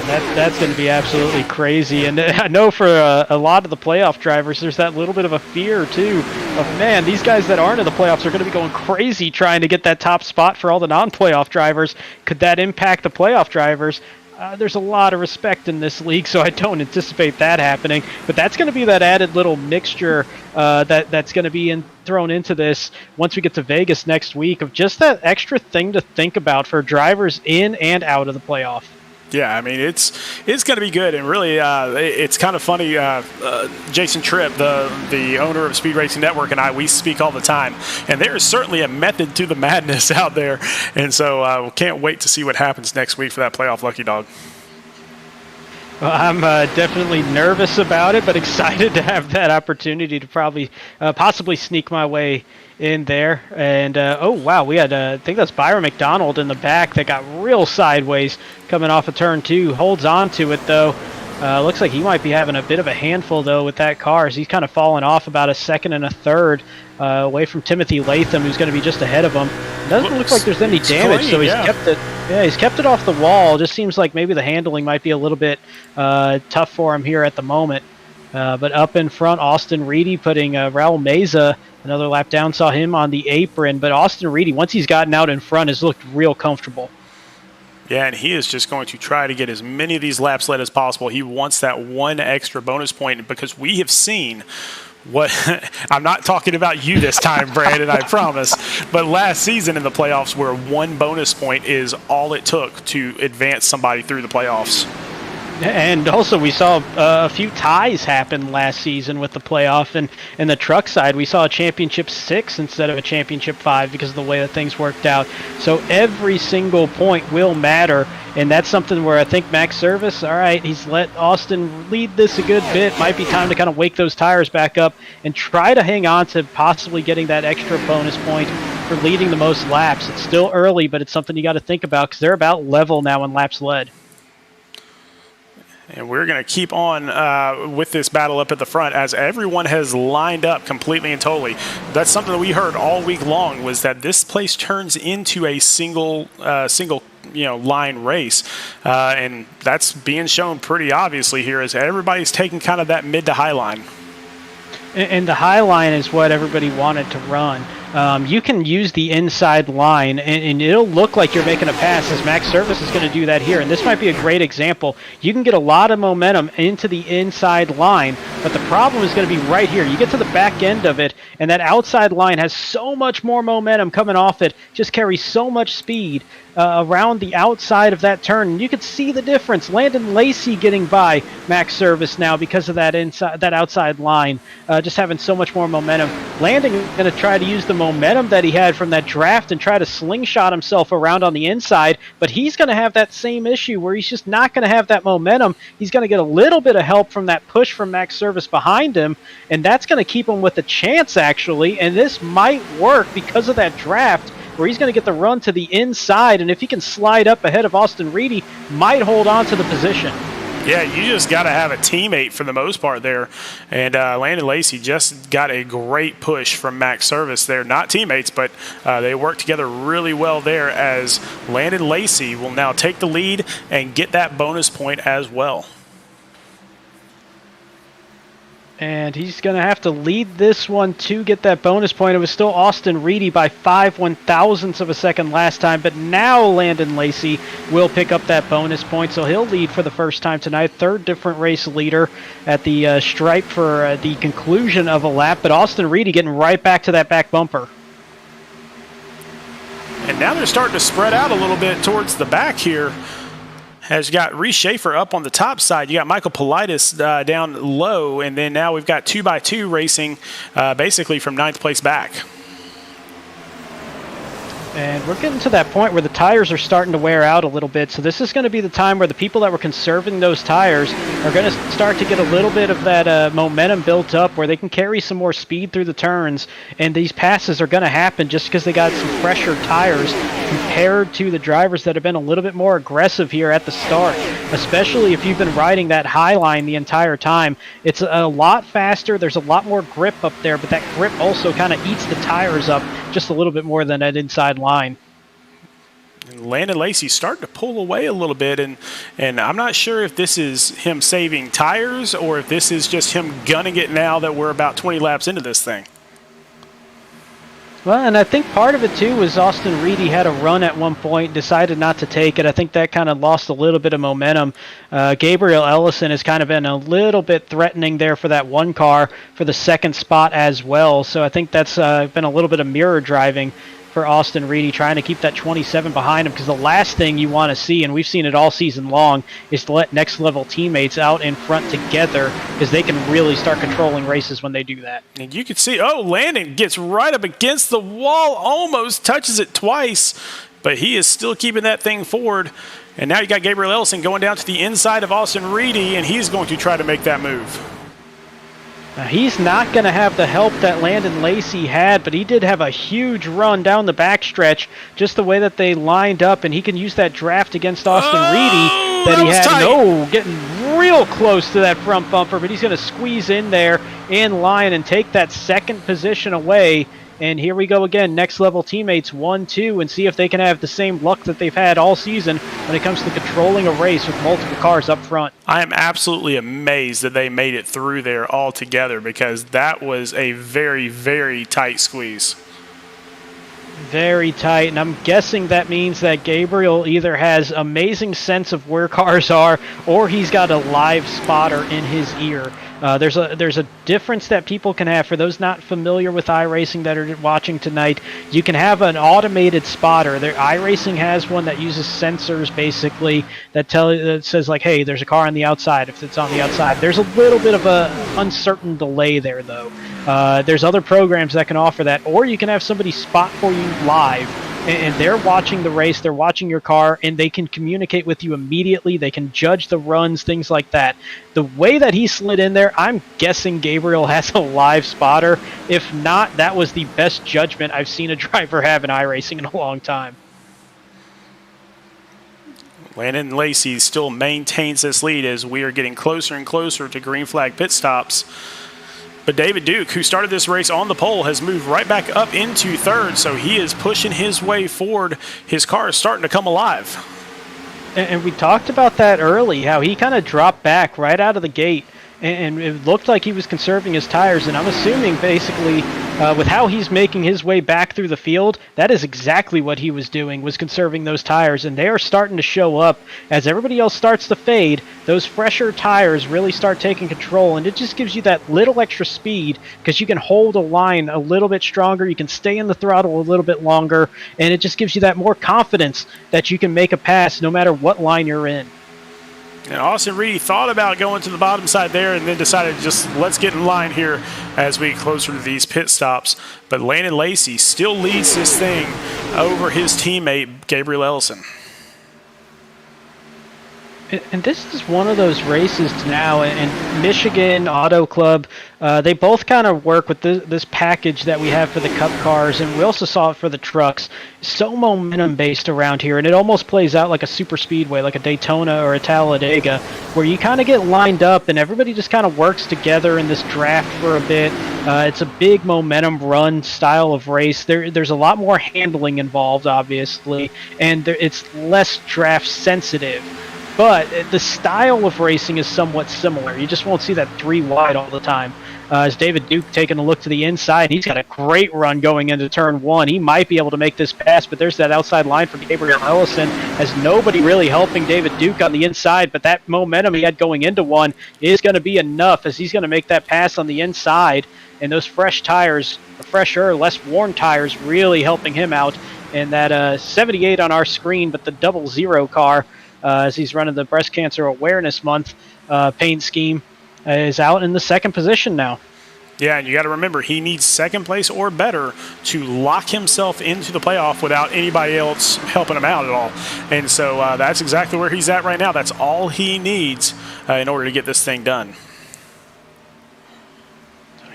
That's going to be absolutely crazy. And I know for a lot of the playoff drivers, there's that little bit of a fear, too, of, man, these guys that aren't in the playoffs are going to be going crazy trying to get that top spot for all the non-playoff drivers. Could that impact the playoff drivers? There's a lot of respect in this league, so I don't anticipate that happening. But that's going to be that added little mixture that's going to be thrown into this once we get to Vegas next week, of just that extra thing to think about for drivers in and out of the playoff. Yeah, I mean, it's going to be good, and really, it's kind of funny. Jason Tripp, the owner of Speed Racing Network, and we speak all the time, and there is certainly a method to the madness out there, and so we can't wait to see what happens next week for that playoff lucky dog. Well, I'm definitely nervous about it, but excited to have that opportunity to probably possibly sneak my way in there. And oh wow, we had I think that's Byron McDonald in the back that got real sideways coming off of turn 2. Holds on to it though. Looks like he might be having a bit of a handful though with that car, as he's kind of falling off about a second and a third away from Timothy Latham, who's going to be just ahead of him. Doesn't look like there's any damage, clean, so he's kept it. Yeah, he's kept it off the wall. Just seems like maybe the handling might be a little bit tough for him here at the moment. But up in front, Austin Reedy putting Raul Meza another lap down. Saw him on the apron, but Austin Reedy, once he's gotten out in front, has looked real comfortable. Yeah, and he is just going to try to get as many of these laps led as possible. He wants that one extra bonus point, because we have seen what I'm not talking about you this time, Brandon, I promise, but last season in the playoffs, where one bonus point is all it took to advance somebody through the playoffs. And also we saw a few ties happen last season with the playoff, and in the truck side we saw a championship 6 instead of a championship 5 because of the way that things worked out. So every single point will matter, and that's something where I think Max Service, all right, he's let Austin lead this a good bit. Might be time to kind of wake those tires back up and try to hang on to possibly getting that extra bonus point. for leading the most laps. It's still early, but it's something you got to think about because they're about level now in laps led. And we're going to keep on with this battle up at the front as everyone has lined up completely and totally. That's something that we heard all week long, was that this place turns into a single line race. And that's being shown pretty obviously here as everybody's taking kind of that mid to high line. And the high line is what everybody wanted to run. You can use the inside line, and it'll look like you're making a pass, as Max Service is going to do that here. And this might be a great example. You can get a lot of momentum into the inside line, but the problem is going to be right here. You get to the back end of it, and that outside line has so much more momentum coming off it, just carries so much speed around the outside of that turn. And you can see the difference. Landon Lacey getting by Max Service now because of that outside line, just having so much more momentum. Landon is going to try to use the momentum that he had from that draft and try to slingshot himself around on the inside, but he's going to have that same issue where he's just not going to have that momentum. He's going to get a little bit of help from that push from Max Service behind him, and that's going to keep him with a chance, actually, and this might work because of that draft where he's going to get the run to the inside, and if he can slide up ahead of Austin Reedy, might hold on to the position. Yeah, you just got to have a teammate for the most part there. And Landon Lacey just got a great push from Max Service there. Not teammates, but they work together really well there as Landon Lacey will now take the lead and get that bonus point as well. And he's going to have to lead this one to get that bonus point. It was still Austin Reedy by 5/1000ths of a second last time, but now Landon Lacey will pick up that bonus point, so he'll lead for the first time tonight. Third different race leader at the stripe for the conclusion of a lap, but Austin Reedy getting right back to that back bumper. And now they're starting to spread out a little bit towards the back here. As you got Reese Schaefer up on the top side, you got Michael Politis down low, and then now we've got 2x2 racing basically from 9th place back. And we're getting to that point where the tires are starting to wear out a little bit, so this is going to be the time where the people that were conserving those tires are going to start to get a little bit of that momentum built up where they can carry some more speed through the turns, and these passes are going to happen just because they got some fresher tires compared to the drivers that have been a little bit more aggressive here at the start, especially if you've been riding that high line the entire time. It's a lot faster, there's a lot more grip up there, but that grip also kind of eats the tires up just a little bit more than that inside line. And Landon Lacey starting to pull away a little bit, and I'm not sure if this is him saving tires or if this is just him gunning it now that we're about 20 laps into this thing. Well, and I think part of it, too, was Austin Reedy had a run at one point, decided not to take it. I think that kind of lost a little bit of momentum. Gabriel Ellison has kind of been a little bit threatening there for that one car for the second spot as well. So I think that's been a little bit of mirror driving for Austin Reedy, trying to keep that 27 behind him, because the last thing you want to see, and we've seen it all season long, is to let next level teammates out in front together, because they can really start controlling races when they do that. And you can see, Landon gets right up against the wall, almost touches it twice, but he is still keeping that thing forward. And now you got Gabriel Ellison going down to the inside of Austin Reedy, and he's going to try to make that move. Now, he's not going to have the help that Landon Lacey had, but he did have a huge run down the backstretch, just the way that they lined up, and he can use that draft against Austin Reedy that he had. Tight. Getting real close to that front bumper, but he's going to squeeze in there in line and take that second position away. And here we go again, next level teammates 1-2, and see if they can have the same luck that they've had all season when it comes to controlling a race with multiple cars up front. I am absolutely amazed that they made it through there all together, because that was a very, very tight squeeze. Very tight, and I'm guessing that means that Gabriel either has amazing sense of where cars are, or he's got a live spotter in his ear. There's a difference that people can have. For those not familiar with iRacing that are watching tonight, you can have an automated spotter. iRacing has one that uses sensors basically that says like, hey, there's a car on the outside. If it's on the outside, there's a little bit of a uncertain delay there though. There's other programs that can offer that, or you can have somebody spot for you live. and they're watching the race, they're watching your car, and they can communicate with you immediately. They can judge the runs, things like that. The way that he slid in there, I'm guessing Gabriel has a live spotter. If not, that was the best judgment I've seen a driver have in iRacing in a long time. Landon Lacey still maintains this lead as we are getting closer and closer to green flag pit stops. But David Duke, who started this race on the pole, has moved right back up into third, so he is pushing his way forward. His car is starting to come alive. And we talked about that early, how he kind of dropped back right out of the gate, and it looked like he was conserving his tires. And I'm assuming basically with how he's making his way back through the field, that is exactly what he was doing, was conserving those tires. And they are starting to show up as everybody else starts to fade. Those fresher tires really start taking control, and it just gives you that little extra speed because you can hold a line a little bit stronger, you can stay in the throttle a little bit longer, and it just gives you that more confidence that you can make a pass no matter what line you're in. And Austin Reedy thought about going to the bottom side there and then decided just let's get in line here as we get closer to these pit stops. But Landon Lacey still leads this thing over his teammate, Gabriel Ellison. And this is one of those races now, and Michigan Auto Club, they both kind of work with this package that we have for the Cup cars, and we also saw it for the trucks. So momentum-based around here, and it almost plays out like a super speedway, like a Daytona or a Talladega, where you kind of get lined up, and everybody just kind of works together in this draft for a bit. It's a big momentum run style of race. There's a lot more handling involved, obviously, and it's less draft sensitive. But the style of racing is somewhat similar. You just won't see that 3 wide all the time. As David Duke taking a look to the inside, he's got a great run going into turn 1. He might be able to make this pass, but there's that outside line for Gabriel Ellison. Has nobody really helping David Duke on the inside, but that momentum he had going into 1 is going to be enough as he's going to make that pass on the inside. And those fresh tires, the fresher, less worn tires, really helping him out. And that 78 on our screen, but the 00 car, as he's running the Breast Cancer Awareness Month paint scheme, is out in the second position now. Yeah, and you got to remember, he needs second place or better to lock himself into the playoff without anybody else helping him out at all. And so that's exactly where he's at right now. That's all he needs in order to get this thing done.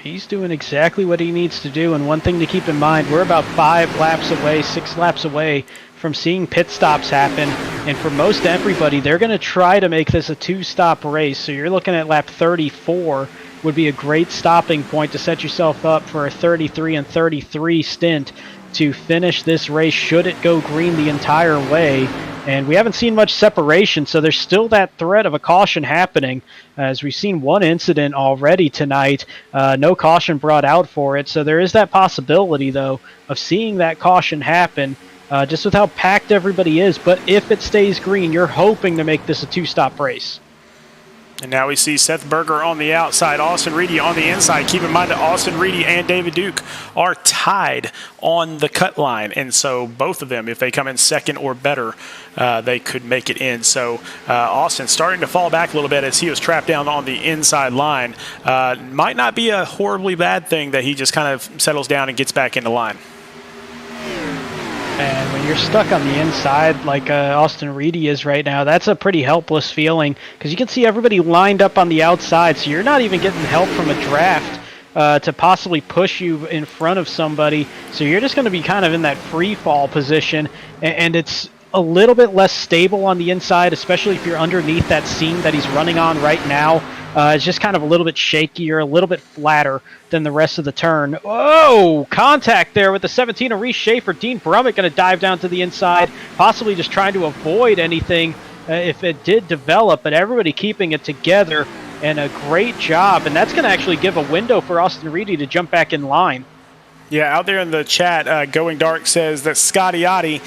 He's doing exactly what he needs to do. And one thing to keep in mind, we're about 5 laps away, 6 laps away from seeing pit stops happen. And for most everybody, they're going to try to make this a 2-stop race. So you're looking at lap 34 would be a great stopping point to set yourself up for a 33 and 33 stint to finish this race should it go green the entire way. And we haven't seen much separation, so there's still that threat of a caution happening, as we've seen one incident already tonight. No caution brought out for it, so there is that possibility, though, of seeing that caution happen, just with how packed everybody is. But if it stays green, you're hoping to make this a 2-stop race. And now we see Seth Berger on the outside, Austin Reedy on the inside. Keep in mind that Austin Reedy and David Duke are tied on the cut line. And so both of them, if they come in second or better, they could make it in. So Austin starting to fall back a little bit as he was trapped down on the inside line. Might not be a horribly bad thing that he just kind of settles down and gets back into line. And when you're stuck on the inside like Austin Reedy is right now, that's a pretty helpless feeling because you can see everybody lined up on the outside, so you're not even getting help from a draft to possibly push you in front of somebody. So you're just going to be kind of in that free fall position, and it's a little bit less stable on the inside, especially if you're underneath that seam that he's running on right now. It's just kind of a little bit shakier, a little bit flatter than the rest of the turn. Oh, contact there with the 17 of Reese Schaefer. Dean Brummett going to dive down to the inside, possibly just trying to avoid anything if it did develop, but everybody keeping it together, and a great job. And that's going to actually give a window for Austin Reedy to jump back in line. Yeah, out there in the chat, Going Dark says that Scotty Otti,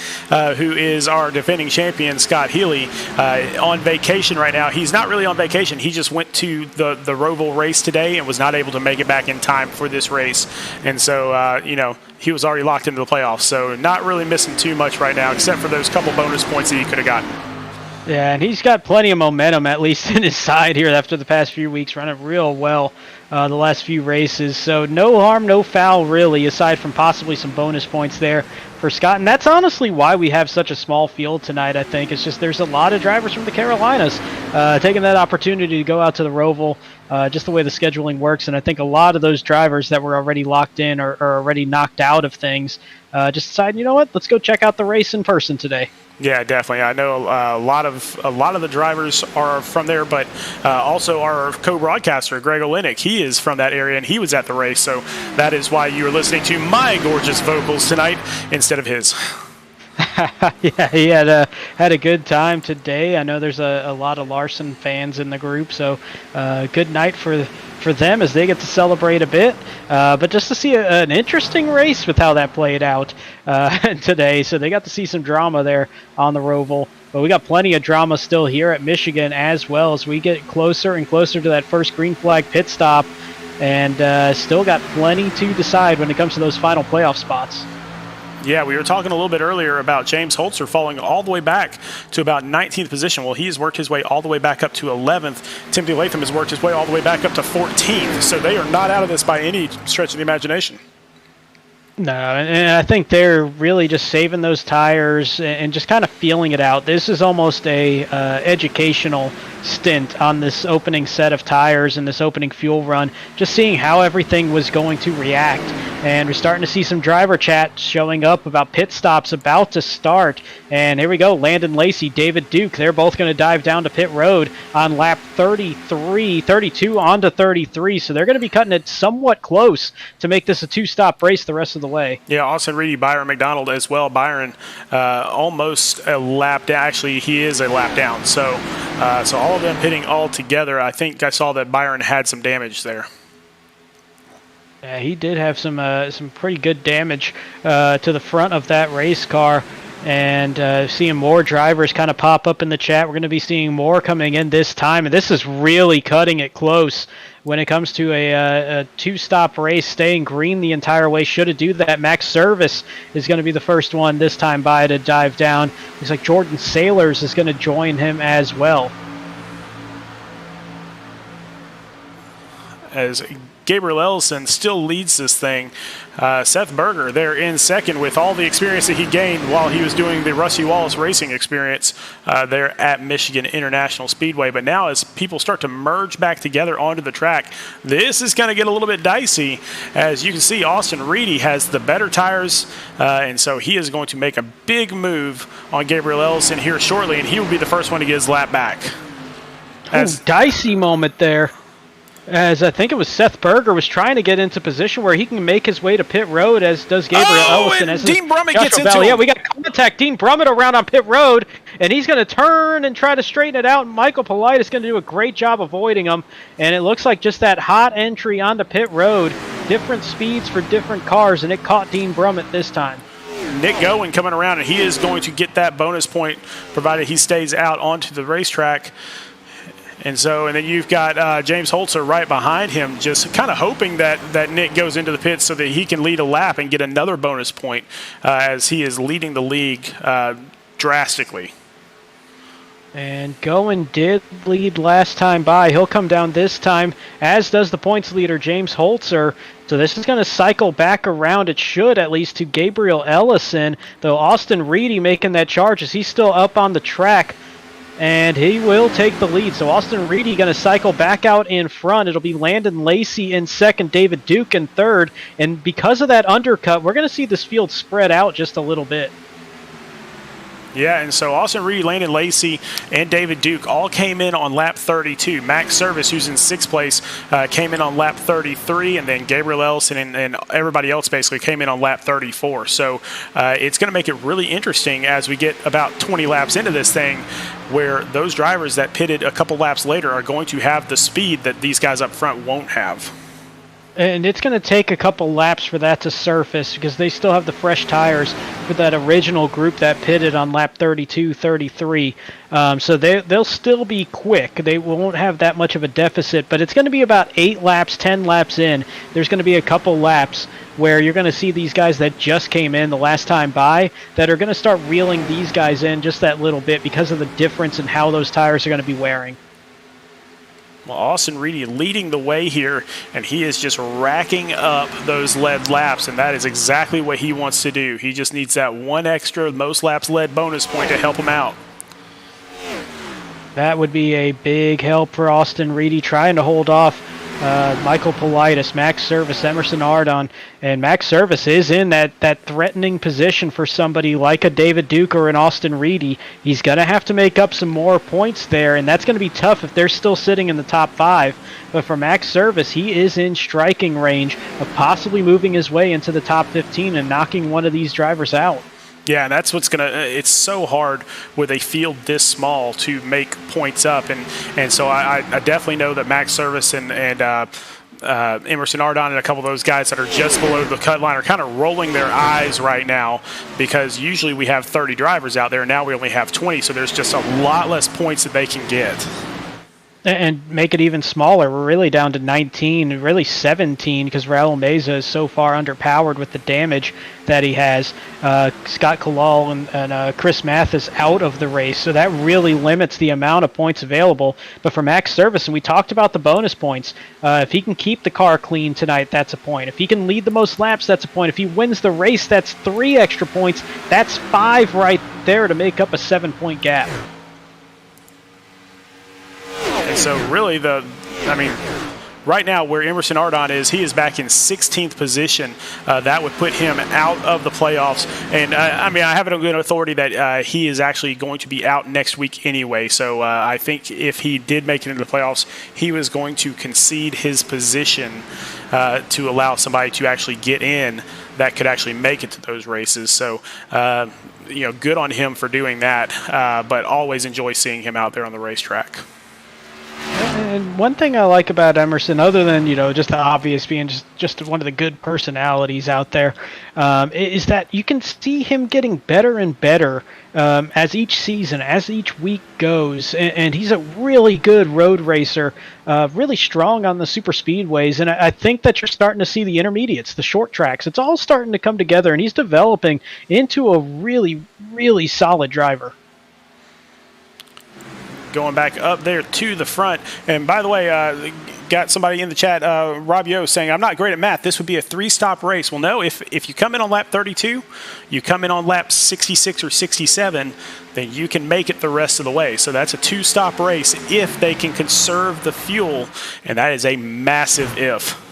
who is our defending champion, Scott Healy, on vacation right now. He's not really on vacation. He just went to the Revved race today and was not able to make it back in time for this race. And so, he was already locked into the playoffs. So not really missing too much right now, except for those couple bonus points that he could have gotten. Yeah, and he's got plenty of momentum, at least in his side here after the past few weeks, running real well. the last few races. So no harm, no foul, really, aside from possibly some bonus points there for Scott. And that's honestly why we have such a small field tonight, I think. It's just there's a lot of drivers from the Carolinas taking that opportunity to go out to the Roval, just the way the scheduling works. And I think a lot of those drivers that were already locked in or already knocked out of things just decided, you know what, let's go check out the race in person today. Yeah, definitely. I know a lot of the drivers are from there, but also our co-broadcaster Greg Olenek, he is from that area and he was at the race, so that is why you are listening to my gorgeous vocals tonight instead of his. Yeah, he had a good time today. I know there's a lot of Larson fans in the group, so good night for them as they get to celebrate a bit. But just to see an interesting race with how that played out today. So they got to see some drama there on the Roval. But we got plenty of drama still here at Michigan as well as we get closer and closer to that first green flag pit stop. And still got plenty to decide when it comes to those final playoff spots. Yeah, we were talking a little bit earlier about James Holzer falling all the way back to about 19th position. Well, he has worked his way all the way back up to 11th. Timothy Latham has worked his way all the way back up to 14th. So they are not out of this by any stretch of the imagination. No, and I think they're really just saving those tires and just kind of feeling it out. This is almost a educational stint on this opening set of tires and this opening fuel run, just seeing how everything was going to react. And we're starting to see some driver chat showing up about pit stops about to start. And here we go, Landon Lacey, David Duke, they're both going to dive down to pit road on lap 32 onto 33. So they're going to be cutting it somewhat close to make this a two-stop race the rest of the way. Yeah, Austin Reedy, Byron McDonald as well. Byron almost a lap down. Actually, he is a lap down. So all of them pitting all together. I think I saw that Byron had some damage there. Yeah, he did have some pretty good damage to the front of that race car. And seeing more drivers kind of pop up in the chat. We're going to be seeing more coming in this time. And this is really cutting it close when it comes to a two-stop race, staying green the entire way. Should it do that? Max Service is going to be the first one this time by to dive down. Looks like Jordan Sailors is going to join him as well. As Gabriel Ellison still leads this thing. Seth Berger there in second with all the experience that he gained while he was doing the Rusty Wallace racing experience there at Michigan International Speedway. But now as people start to merge back together onto the track, this is going to get a little bit dicey. As you can see, Austin Reedy has the better tires, and so he is going to make a big move on Gabriel Ellison here shortly, and he will be the first one to get his lap back. Dicey moment there. As I think it was Seth Berger was trying to get into position where he can make his way to pit road, as does Gabriel Ellison. And Dean Brummett gets into him. Yeah, we got contact. Dean Brummett around on pit road, and he's going to turn and try to straighten it out. Michael Polite is going to do a great job avoiding him, and it looks like just that hot entry onto pit road, different speeds for different cars, and it caught Dean Brummett this time. Nick Gowen coming around, and he is going to get that bonus point provided he stays out onto the racetrack. And then you've got James Holzer right behind him, just kind of hoping that Nick goes into the pits so that he can lead a lap and get another bonus point as he is leading the league drastically. And Gowen did lead last time by. He'll come down this time, as does the points leader, James Holzer. So this is going to cycle back around, it should at least, to Gabriel Ellison, though Austin Reedy making that charge as he's still up on the track. And he will take the lead. So Austin Reedy going to cycle back out in front. It'll be Landon Lacey in second, David Duke in third. And because of that undercut, we're going to see this field spread out just a little bit. Yeah, and so Austin Reedy, Landon Lacey, and David Duke all came in on lap 32. Max Service, who's in sixth place, came in on lap 33, and then Gabriel Ellison and everybody else basically came in on lap 34. So it's going to make it really interesting as we get about 20 laps into this thing, where those drivers that pitted a couple laps later are going to have the speed that these guys up front won't have. And it's going to take a couple laps for that to surface because they still have the fresh tires for that original group that pitted on lap 32, 33. So they'll still be quick. They won't have that much of a deficit, but it's going to be about 8 laps, 10 laps in. There's going to be a couple laps where you're going to see these guys that just came in the last time by that are going to start reeling these guys in just that little bit because of the difference in how those tires are going to be wearing. Well, Austin Reedy leading the way here, and he is just racking up those led laps, and that is exactly what he wants to do. He just needs that one extra most laps led bonus point to help him out. That would be a big help for Austin Reedy, trying to hold off Michael Politis, Max Service, Emerson Ardon, and Max Service is in that threatening position for somebody like a David Duke or an Austin Reedy. He's going to have to make up some more points there, and that's going to be tough if they're still sitting in the top 5. But for Max Service, he is in striking range of possibly moving his way into the top 15 and knocking one of these drivers out. Yeah, and that's what's going to – it's so hard with a field this small to make points up. And so I definitely know that Max Service and Emerson Ardon and a couple of those guys that are just below the cut line are kind of rolling their eyes right now, because usually we have 30 drivers out there, and now we only have 20, so there's just a lot less points that they can get. And make it even smaller. We're really down to 19, really 17, because Raul Meza is so far underpowered with the damage that he has. Scott Kalal and Chris Mathis out of the race, so that really limits the amount of points available. But for Max Service, and we talked about the bonus points, if he can keep the car clean tonight, that's a point. If he can lead the most laps, that's a point. If he wins the race, that's 3 extra points. That's 5 right there to make up a 7-point gap. And so really right now where Emerson Ardon is, he is back in 16th position. That would put him out of the playoffs. And I have it on good authority that he is actually going to be out next week anyway. So I think if he did make it into the playoffs, he was going to concede his position to allow somebody to actually get in that could actually make it to those races. So, good on him for doing that. But always enjoy seeing him out there on the racetrack. And one thing I like about Emerson, other than just the obvious being just one of the good personalities out there, is that you can see him getting better and better as each season, as each week goes. And he's a really good road racer, really strong on the super speedways. And I think that you're starting to see the intermediates, the short tracks. It's all starting to come together, and he's developing into a really, really solid driver. Going back up there to the front. And by the way, got somebody in the chat, Rob Yo, saying, I'm not great at math. This would be a 3-stop race. Well, no, if you come in on lap 32, you come in on lap 66 or 67, then you can make it the rest of the way. So that's a 2-stop race if they can conserve the fuel, and that is a massive if.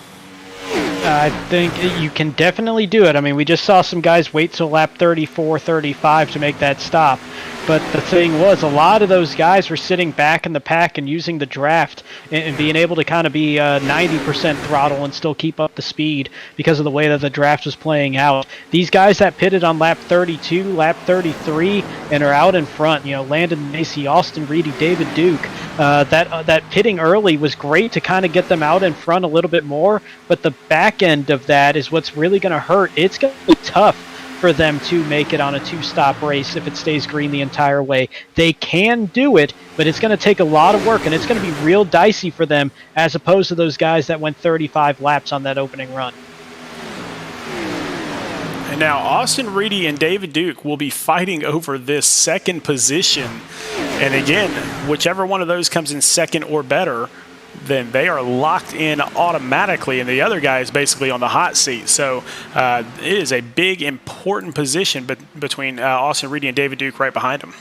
I think you can definitely do it. I mean, we just saw some guys wait till lap 34, 35 to make that stop. But the thing was, a lot of those guys were sitting back in the pack and using the draft and being able to kind of be 90% throttle and still keep up the speed because of the way that the draft was playing out. These guys that pitted on lap 32, lap 33, and are out in front, Landon Macy, Austin Reedy, David Duke, that pitting early was great to kind of get them out in front a little bit more, but the back end of that is what's really going to hurt. It's going to be tough for them to make it on a 2-stop race if it stays green the entire way. They can do it, but it's going to take a lot of work, and it's going to be real dicey for them as opposed to those guys that went 35 laps on that opening run. And now Austin Reedy and David Duke will be fighting over this second position. And again, whichever one of those comes in second or better, then they are locked in automatically, and the other guy is basically on the hot seat. So it is a big, important position between Austin Reedy and David Duke right behind him.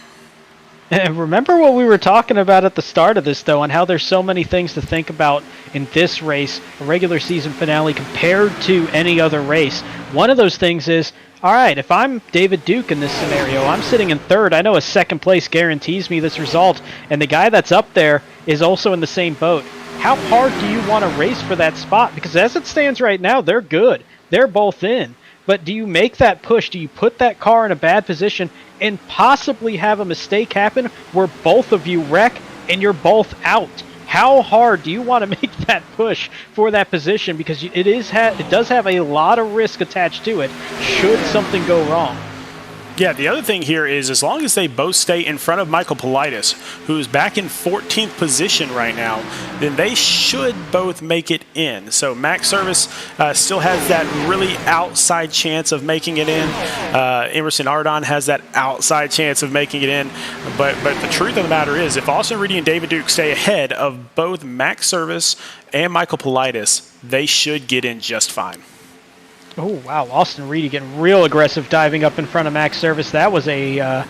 And remember what we were talking about at the start of this, though, and how there's so many things to think about in this race, a regular season finale, compared to any other race. One of those things is, all right, if I'm David Duke in this scenario, I'm sitting in third. I know a second place guarantees me this result, and the guy that's up there is also in the same boat. How hard do you want to race for that spot? Because as it stands right now, they're good. They're both in. But do you make that push? Do you put that car in a bad position and possibly have a mistake happen where both of you wreck and you're both out? How hard do you want to make that push for that position? Because it does have a lot of risk attached to it should something go wrong. Yeah, the other thing here is as long as they both stay in front of Michael Politis, who's back in 14th position right now, then they should both make it in. So Max Service still has that really outside chance of making it in. Emerson Ardon has that outside chance of making it in. But the truth of the matter is, if Austin Reedy and David Duke stay ahead of both Max Service and Michael Politis, they should get in just fine. Oh, wow. Austin Reedy getting real aggressive diving up in front of Max Service. That was a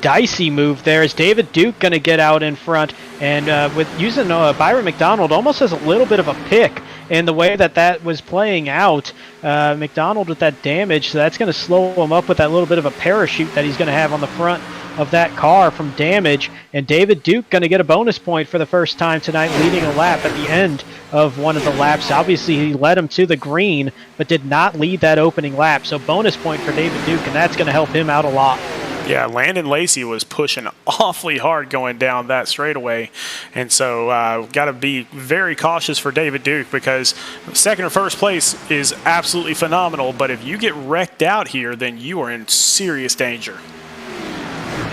dicey move there. Is David Duke going to get out in front? And with using Byron McDonald almost as a little bit of a pick in the way that was playing out. McDonald with that damage, so that's going to slow him up with that little bit of a parachute that he's going to have on the front of that car from damage. And David Duke going to get a bonus point for the first time tonight, leading a lap at the end of one of the laps. Obviously, he led him to the green, but did not lead that opening lap. So bonus point for David Duke, and that's going to help him out a lot. Yeah, Landon Lacey was pushing awfully hard going down that straightaway. And so got to be very cautious for David Duke, because second or first place is absolutely phenomenal. But if you get wrecked out here, then you are in serious danger.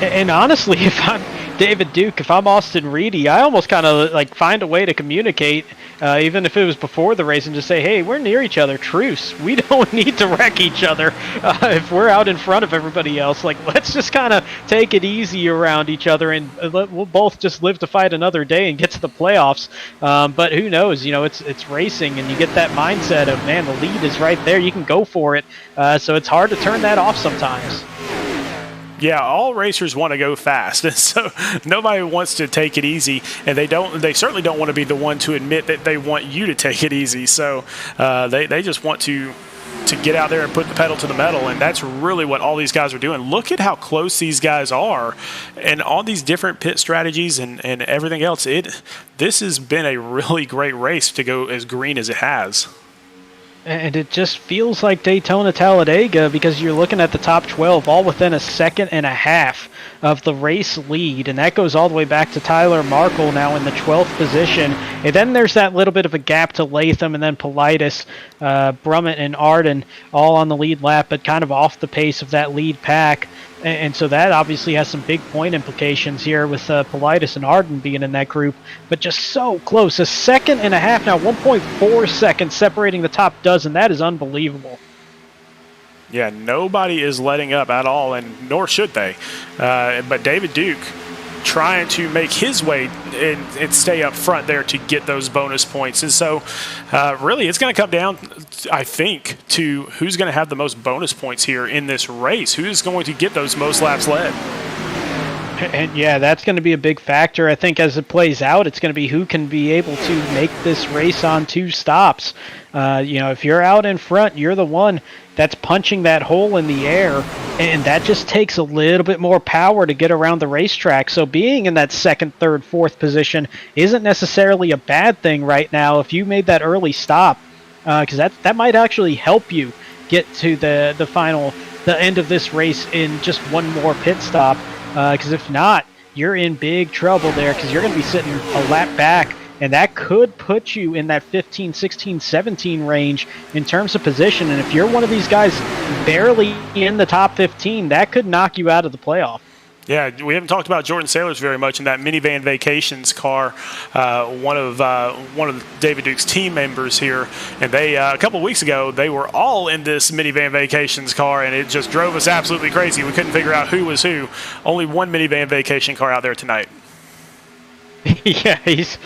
And honestly, if I'm David Duke, if I'm Austin Reedy, I almost kind of like find a way to communicate, even if it was before the race, and just say, hey, we're near each other, truce. We don't need to wreck each other if we're out in front of everybody else. Like, let's just kind of take it easy around each other, and we'll both just live to fight another day and get to the playoffs. But who knows? You know, it's racing, and you get that mindset of, man, the lead is right there. You can go for it. So it's hard to turn that off sometimes. Yeah, all racers want to go fast, and so nobody wants to take it easy, and they certainly don't want to be the one to admit that they want you to take it easy. So they just want to get out there and put the pedal to the metal, and that's really what all these guys are doing. Look at how close these guys are, and all these different pit strategies and everything else. This has been a really great race to go as green as it has. And it just feels like Daytona Talladega, because you're looking at the top 12 all within a second and a half of the race lead, and that goes all the way back to Tyler Markle now in the 12th position. And then there's that little bit of a gap to Latham, and then Politis, Brummett, and Arden all on the lead lap, but kind of off the pace of that lead pack. And so that obviously has some big point implications here with Politis and Arden being in that group, but just so close. A second and a half now, 1.4 seconds separating the top dozen. That is unbelievable. Yeah, nobody is letting up at all, and nor should they. But David Duke trying to make his way and stay up front there to get those bonus points. And so really it's going to come down, I think, to who's going to have the most bonus points here in this race. Who's going to get those most laps led? And yeah, that's going to be a big factor. I think as it plays out, it's going to be who can be able to make this race on two stops. If you're out in front, you're the one that's punching that hole in the air, and that just takes a little bit more power to get around the racetrack. So being in that second, third, fourth position isn't necessarily a bad thing right now if you made that early stop, because that might actually help you get to the end of this race in just one more pit stop. Because if not, you're in big trouble there, because you're going to be sitting a lap back, and that could put you in that 15, 16, 17 range in terms of position. And if you're one of these guys barely in the top 15, that could knock you out of the playoff. Yeah, we haven't talked about Jordan Sailors very much in that Minivan Vacations car. One of David Duke's team members here, and they a couple of weeks ago they were all in this Minivan Vacations car, and it just drove us absolutely crazy. We couldn't figure out who was who. Only one Minivan Vacation car out there tonight. Yeah, he's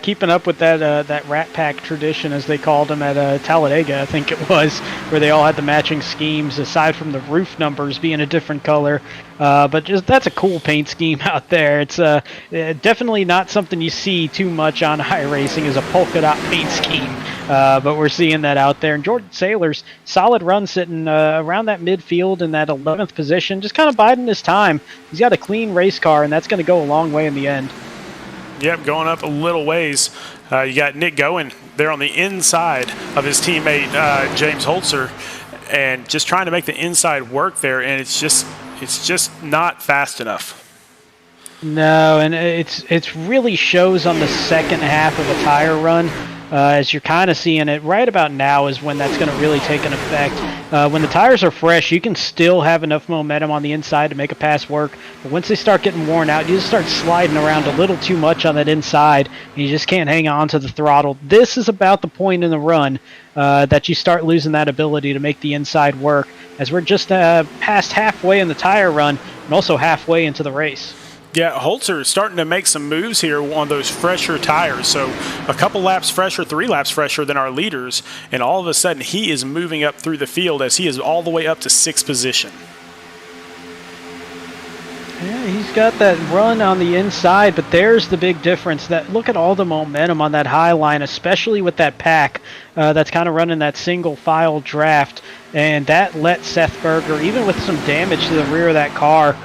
keeping up with that Rat Pack tradition, as they called him at Talladega, I think it was, where they all had the matching schemes, aside from the roof numbers being a different color. But just that's a cool paint scheme out there. It's definitely not something you see too much on iRacing, is a polka dot paint scheme. But we're seeing that out there. And Jordan Sailors, solid run, sitting around that midfield in that 11th position, just kind of biding his time. He's got a clean race car, and that's going to go a long way in the end. Yep, going up a little ways. You got Nick Goen there on the inside of his teammate James Holzer, and just trying to make the inside work there, and it's just not fast enough. No, and it's really shows on the second half of a tire run. as you're kind of seeing it right about now is when that's going to really take an effect. When the tires are fresh, you can still have enough momentum on the inside to make a pass work, but once they start getting worn out, you just start sliding around a little too much on that inside, and you just can't hang on to the throttle. This is about the point in the run that you start losing that ability to make the inside work, as we're just past halfway in the tire run and also halfway into the race. Yeah, Holzer is starting to make some moves here on those fresher tires. So a couple laps fresher, 3 laps fresher than our leaders, and all of a sudden he is moving up through the field as he is all the way up to 6th position. Yeah, he's got that run on the inside, but there's the big difference. That look at all the momentum on that high line, especially with that pack that's kind of running that single file draft, and that let Seth Berger, even with some damage to the rear of that car,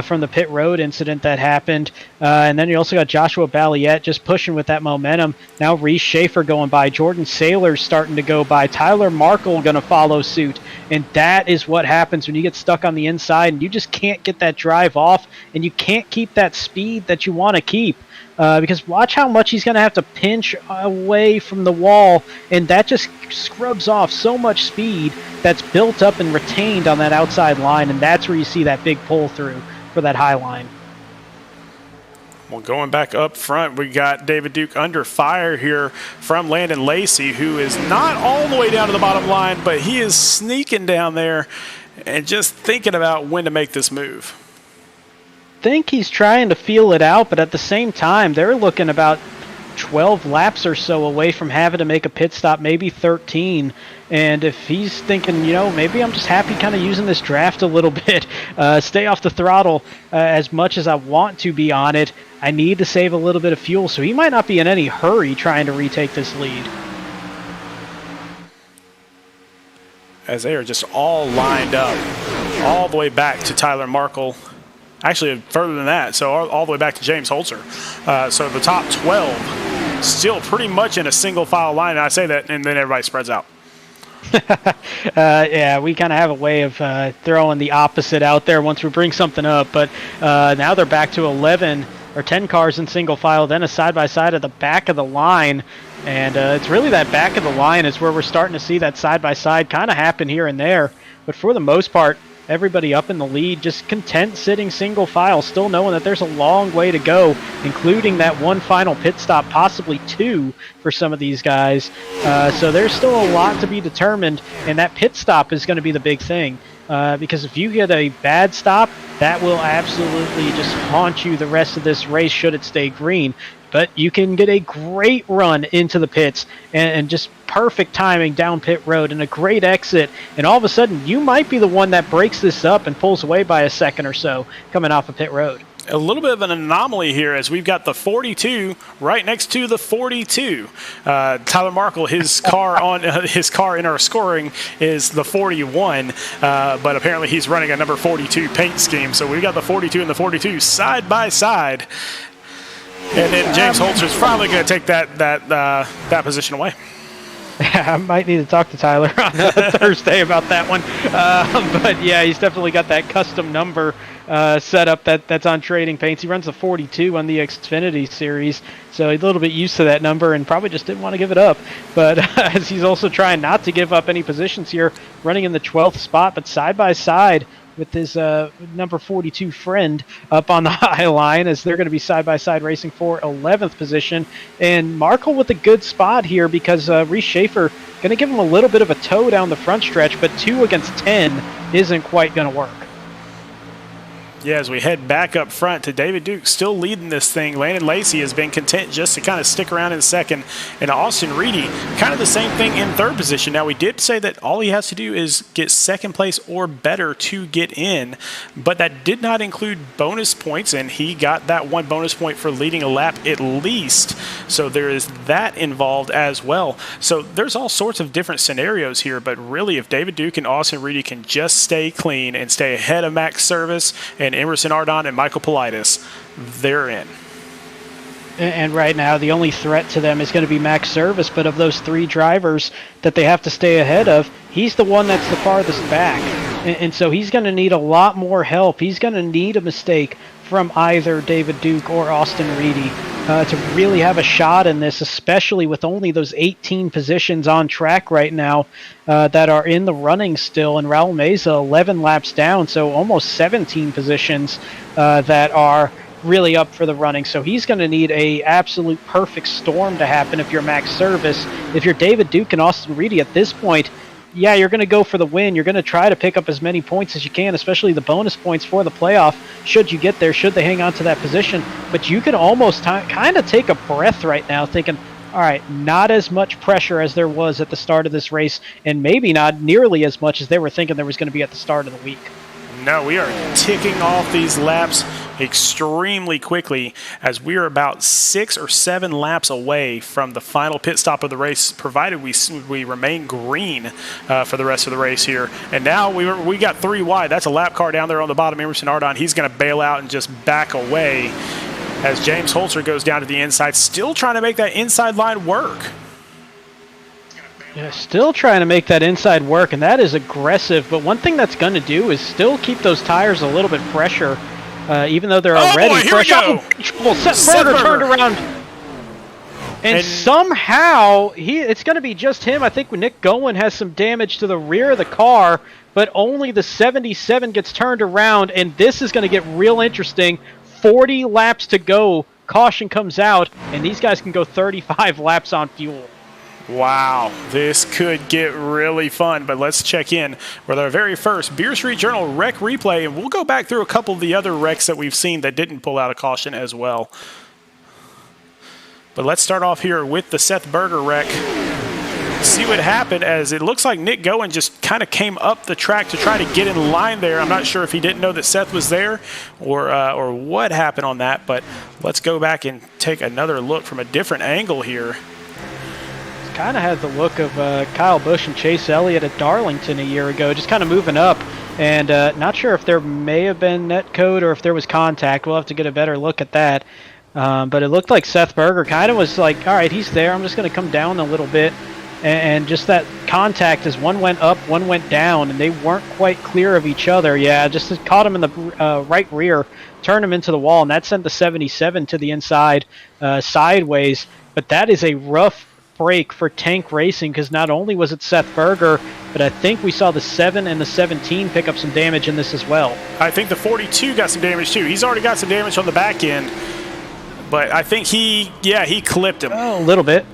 from the pit road incident that happened. And then you also got Joshua Balliet just pushing with that momentum. Now Reese Schaefer going by. Jordan Saylor's starting to go by. Tyler Markle going to follow suit. And that is what happens when you get stuck on the inside and you just can't get that drive off and you can't keep that speed that you want to keep. Because watch how much he's going to have to pinch away from the wall, and that just scrubs off so much speed that's built up and retained on that outside line, and that's where you see that big pull through for that high line. Well, going back up front, we got David Duke under fire here from Landon Lacey, who is not all the way down to the bottom line, but he is sneaking down there and just thinking about when to make this move. Think he's trying to feel it out, but at the same time, they're looking about 12 laps or so away from having to make a pit stop, maybe 13. And if he's thinking, maybe I'm just happy kind of using this draft a little bit, stay off the throttle as much as I want to be on it, I need to save a little bit of fuel. So he might not be in any hurry trying to retake this lead. As they are just all lined up, all the way back to Tyler Markle. Actually, further than that, so all the way back to James Holzer. So the top 12 still pretty much in a single file line. And I say that, and then everybody spreads out. Yeah, we kind of have a way of throwing the opposite out there once we bring something up. But now they're back to 11 or 10 cars in single file, then a side-by-side at the back of the line. And it's really that back of the line is where we're starting to see that side-by-side kind of happen here and there. But for the most part, everybody up in the lead, just content sitting single file, still knowing that there's a long way to go, including that one final pit stop, possibly 2 for some of these guys. So there's still a lot to be determined, and that pit stop is going to be the big thing. Because if you get a bad stop, that will absolutely just haunt you the rest of this race should it stay green. But you can get a great run into the pits and just perfect timing down pit road and a great exit. And all of a sudden, you might be the one that breaks this up and pulls away by a second or so coming off of pit road. A little bit of an anomaly here as we've got the 42 right next to the 42. Tyler Markle, his car in our scoring is the 41, but apparently he's running a number 42 paint scheme. So we've got the 42 and the 42 side by side. And then James Holzer's probably going to take that position away. I might need to talk to Tyler on Thursday about that one. But yeah, he's definitely got that custom number set up that's on Trading Paints. He runs the 42 on the Xfinity series, so he's a little bit used to that number and probably just didn't want to give it up. But as he's also trying not to give up any positions here, running in the 12th spot, but side by side with his number 42 friend up on the high line, as they're going to be side-by-side racing for 11th position. And Markle with a good spot here because Reese Schaefer going to give him a little bit of a tow down the front stretch, but 2 against 10 isn't quite going to work. Yeah, as we head back up front to David Duke, still leading this thing. Landon Lacey has been content just to kind of stick around in second. And Austin Reedy, kind of the same thing in third position. Now, we did say that all he has to do is get second place or better to get in, but that did not include bonus points, and he got that 1 bonus point for leading a lap at least. So there is that involved as well. So there's all sorts of different scenarios here, but really if David Duke and Austin Reedy can just stay clean and stay ahead of Max Service and Emerson Ardon and Michael Politis, they're in. And right now, the only threat to them is going to be Max Service, but of those 3 drivers that they have to stay ahead of, he's the one that's the farthest back. And so he's going to need a lot more help. He's going to need a mistake from either David Duke or Austin Reedy to really have a shot in this, especially with only those 18 positions on track right now that are in the running still, and Raul Meza 11 laps down, so almost 17 positions that are really up for the running. So he's going to need a absolute perfect storm to happen if you're Max Service. If you're David Duke and Austin Reedy at this point, yeah, you're going to go for the win. You're going to try to pick up as many points as you can, especially the bonus points for the playoff, should you get there, should they hang on to that position. But you can almost kind of take a breath right now thinking, all right, not as much pressure as there was at the start of this race, and maybe not nearly as much as they were thinking there was going to be at the start of the week. No, we are ticking off these laps extremely quickly as we are about 6 or 7 laps away from the final pit stop of the race, provided we remain green for the rest of the race here. And now we got 3 wide. That's a lap car down there on the bottom. Emerson Ardon, he's going to bail out and just back away as James Holzer goes down to the inside, still trying to make that inside line work. Yeah, still trying to make that inside work, and that is aggressive. But one thing that's going to do is still keep those tires a little bit fresher, even though they're already fresh. Well, Seth Berger turned around, and somehow it's going to be just him. I think Nick Gowen has some damage to the rear of the car, but only the 77 gets turned around, and this is going to get real interesting. 40 laps to go. Caution comes out, and these guys can go 35 laps on fuel. Wow, this could get really fun, but let's check in with our very first Beer Street Journal wreck replay, and we'll go back through a couple of the other wrecks that we've seen that didn't pull out a caution as well. But let's start off here with the Seth Berger wreck. See what happened, as it looks like Nick Gowen just kind of came up the track to try to get in line there. I'm not sure if he didn't know that Seth was there or what happened on that, but let's go back and take another look from a different angle here. Kind of had the look of Kyle Busch and Chase Elliott at Darlington a year ago, just kind of moving up, and not sure if there may have been netcode or if there was contact. We'll have to get a better look at that, but it looked like Seth Berger kind of was like, all right, he's there, I'm just going to come down a little bit, and just that contact as one went up, one went down, and they weren't quite clear of each other. Yeah, just caught him in the right rear, turned him into the wall, and that sent the 77 to the inside sideways. But that is a rough break for Tank Racing, because not only was it Seth Berger, but I think we saw the 7 and the 17 pick up some damage in this as well. I think the 42 got some damage too. He's already got some damage on the back end, but I think he clipped him. Oh, a little bit.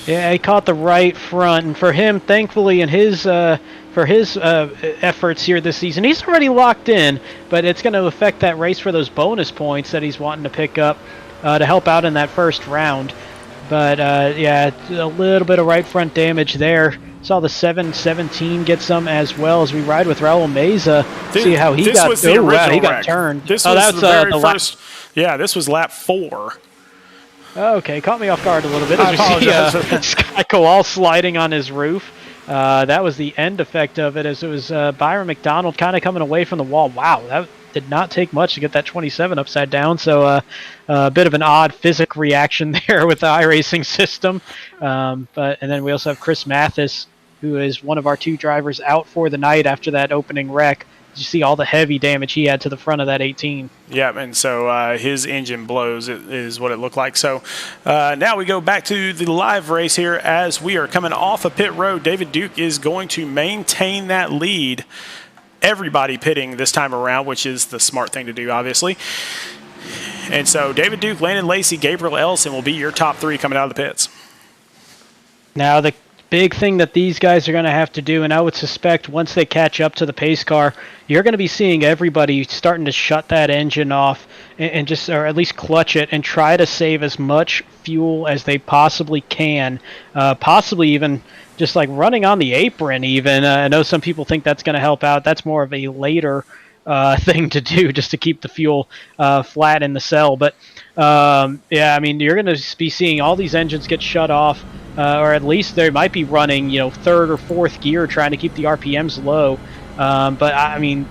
Yeah, he caught the right front, and for him, thankfully, in his efforts here this season, he's already locked in, but it's going to affect that race for those bonus points that he's wanting to pick up to help out in that first round. But, yeah, a little bit of right front damage there. Saw the 717 get some as well as we ride with Raul Meza. See how he got. Wow, he got turned. This was the very first. Yeah, this was lap 4. Okay, caught me off guard a little bit. As we see Sky Kowal sliding on his roof. That was the end effect of it, as it was Byron McDonald kind of coming away from the wall. Wow, that did not take much to get that 27 upside down. So a bit of an odd physics reaction there with the iRacing system. And then we also have Chris Mathis, who is one of our 2 drivers out for the night after that opening wreck. You see all the heavy damage he had to the front of that 18. Yeah, and so his engine blows is what it looked like. So now we go back to the live race here as we are coming off of pit road. David Duke is going to maintain that lead. Everybody pitting this time around, which is the smart thing to do, obviously. And so David Duke, Landon Lacey, Gabriel Ellison will be your top 3 coming out of the pits. Now the big thing that these guys are going to have to do, and I would suspect once they catch up to the pace car, you're going to be seeing everybody starting to shut that engine off and just, or at least clutch it and try to save as much fuel as they possibly can, possibly even just like running on the apron even. I know some people think that's going to help out. That's more of a later thing to do, just to keep the fuel flat in the cell. But yeah, I mean, you're going to be seeing all these engines get shut off, or at least they might be running, 3rd or 4th gear, trying to keep the RPMs low. But I mean,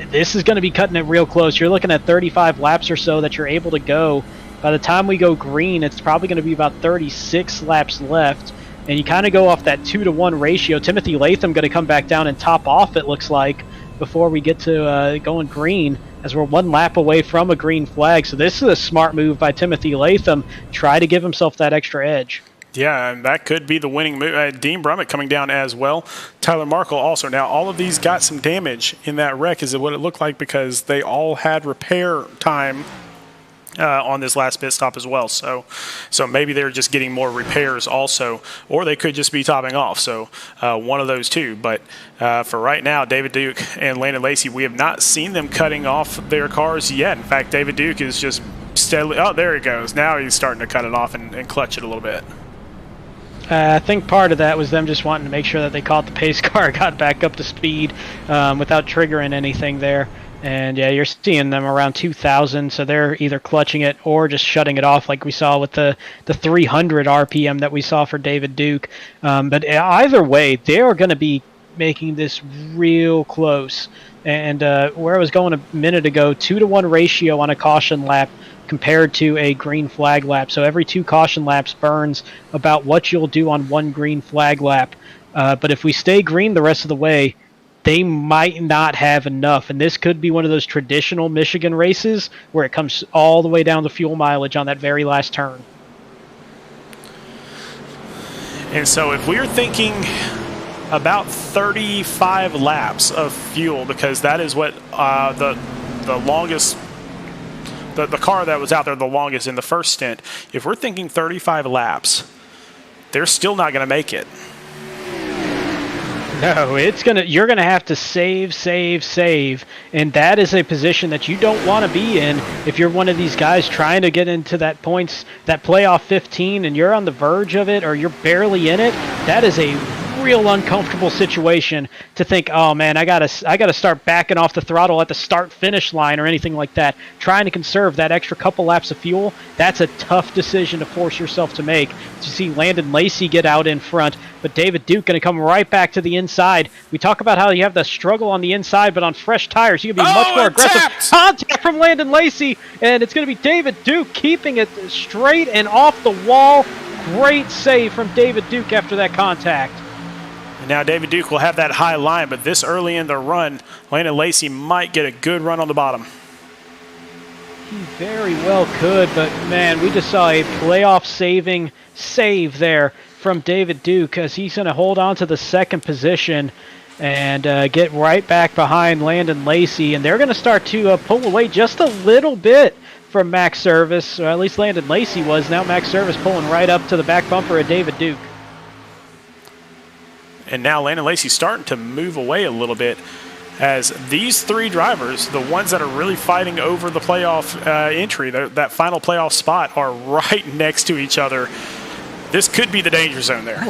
this is going to be cutting it real close. You're looking at 35 laps or so that you're able to go. By the time we go green, it's probably going to be about 36 laps left. And you kind of go off that 2-to-1 ratio. Timothy Latham going to come back down and top off, it looks like, before we get to going green. as we're 1 lap away from a green flag. So this is a smart move by Timothy Latham. Try to give himself that extra edge. Yeah, and that could be the winning move. Dean Brummett coming down as well. Tyler Markle also. Now, all of these got some damage in that wreck, is what it looked like, because they all had repair time on this last pit stop as well. So maybe they're just getting more repairs also, or they could just be topping off. So one of those two. But for right now, David Duke and Landon Lacey, we have not seen them cutting off their cars yet. In fact, David Duke is just steadily – oh, there he goes. Now he's starting to cut it off and clutch it a little bit. I think part of that was them just wanting to make sure that they caught the pace car, got back up to speed without triggering anything there. And yeah, you're seeing them around 2,000, so they're either clutching it or just shutting it off, like we saw with the 300 RPM that we saw for David Duke. But either way, they are going to be making this real close. And where I was going a minute ago, 2-to-1 ratio on a caution lap compared to a green flag lap. So every 2 caution laps burns about what you'll do on 1 green flag lap. But if we stay green the rest of the way, they might not have enough. And this could be one of those traditional Michigan races where it comes all the way down to fuel mileage on that very last turn. And so if we're thinking about 35 laps of fuel, because that is what the longest, the car that was out there the longest in the first stint, if we're thinking 35 laps, they're still not going to make it. No, you're gonna have to save, and that is a position that you don't want to be in if you're one of these guys trying to get into that playoff 15, and you're on the verge of it or you're barely in it. That is a real uncomfortable situation to think, oh man, I gotta start backing off the throttle at the start-finish line or anything like that, trying to conserve that extra couple laps of fuel. That's a tough decision to force yourself to make. You see Landon Lacey get out in front, but David Duke going to come right back to the inside. We talk about how you have the struggle on the inside, but on fresh tires, you can be much more aggressive. Contact from Landon Lacey, and it's going to be David Duke keeping it straight and off the wall. Great save from David Duke after that contact. Now David Duke will have that high line, but this early in the run, Landon Lacey might get a good run on the bottom. He very well could, but man, we just saw a playoff-saving save there from David Duke, as he's going to hold on to the second position and get right back behind Landon Lacey, and they're going to start to pull away just a little bit from Max Service, or at least Landon Lacey was. Now Max Service pulling right up to the back bumper of David Duke. And now Landon Lacey's starting to move away a little bit, as these 3 drivers, the ones that are really fighting over the playoff entry, that final playoff spot, are right next to each other. This could be the danger zone there.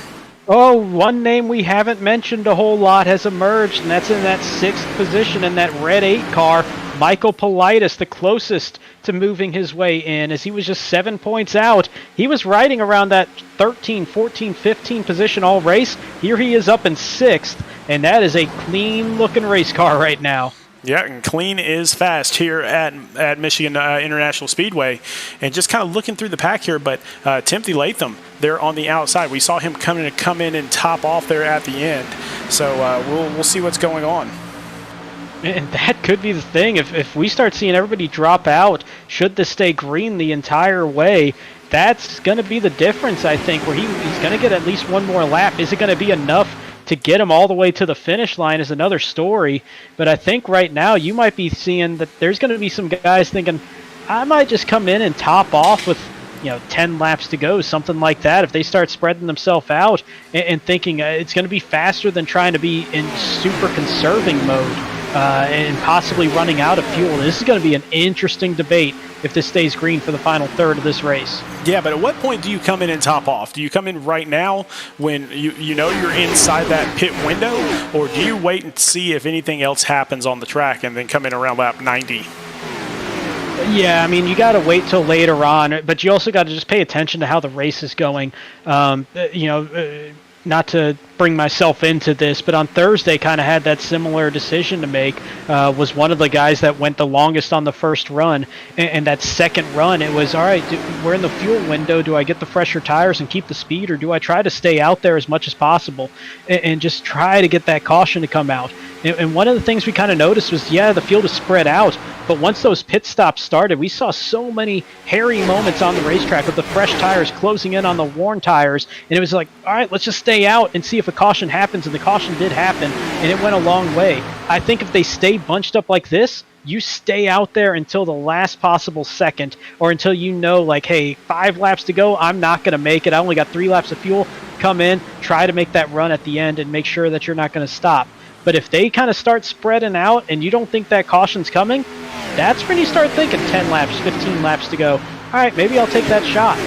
Oh, one name we haven't mentioned a whole lot has emerged, and that's in that 6th position in that red 8 car. Michael Politis, the closest to moving his way in, as he was just 7 points out. He was riding around that 13, 14, 15 position all race. Here he is up in 6th, and that is a clean-looking race car right now. Yeah, and clean is fast here at Michigan International Speedway. And just kind of looking through the pack here, but Timothy Latham there on the outside. We saw him come in and top off there at the end. So we'll see what's going on. And that could be the thing. If we start seeing everybody drop out, should this stay green the entire way, that's going to be the difference, I think, where he's going to get at least one more lap. Is it going to be enough to get him all the way to the finish line is another story. But I think right now you might be seeing that there's going to be some guys thinking, I might just come in and top off with 10 laps to go, something like that. If they start spreading themselves out and thinking it's going to be faster than trying to be in super conserving mode and possibly running out of fuel. This is going to be an interesting debate if this stays green for the final third of this race. Yeah, but at what point do you come in and top off? Do you come in right now when you know you're inside that pit window, or do you wait and see if anything else happens on the track and then come in around lap 90? Yeah, I mean, you got to wait till later on, but you also got to just pay attention to how the race is going. Not to bring myself into this, but on Thursday kind of had that similar decision to make. Was one of the guys that went the longest on the first run, and that second run, it was, all right, we're in the fuel window. Do I get the fresher tires and keep the speed, or do I try to stay out there as much as possible and just try to get that caution to come out? And one of the things we kind of noticed was, the field is spread out, but once those pit stops started, we saw so many hairy moments on the racetrack with the fresh tires closing in on the worn tires, and it was like, all right, let's just stay out and see if a caution happens, and the caution did happen, and it went a long way. I think if they stay bunched up like this, you stay out there until the last possible second, or until you know, like, hey, 5 laps to go, I'm not going to make it, I only got 3 laps of fuel, come in, try to make that run at the end, and make sure that you're not going to stop. But if they kind of start spreading out and you don't think that caution's coming, that's when you start thinking 10 laps, 15 laps to go. All right, maybe I'll take that shot.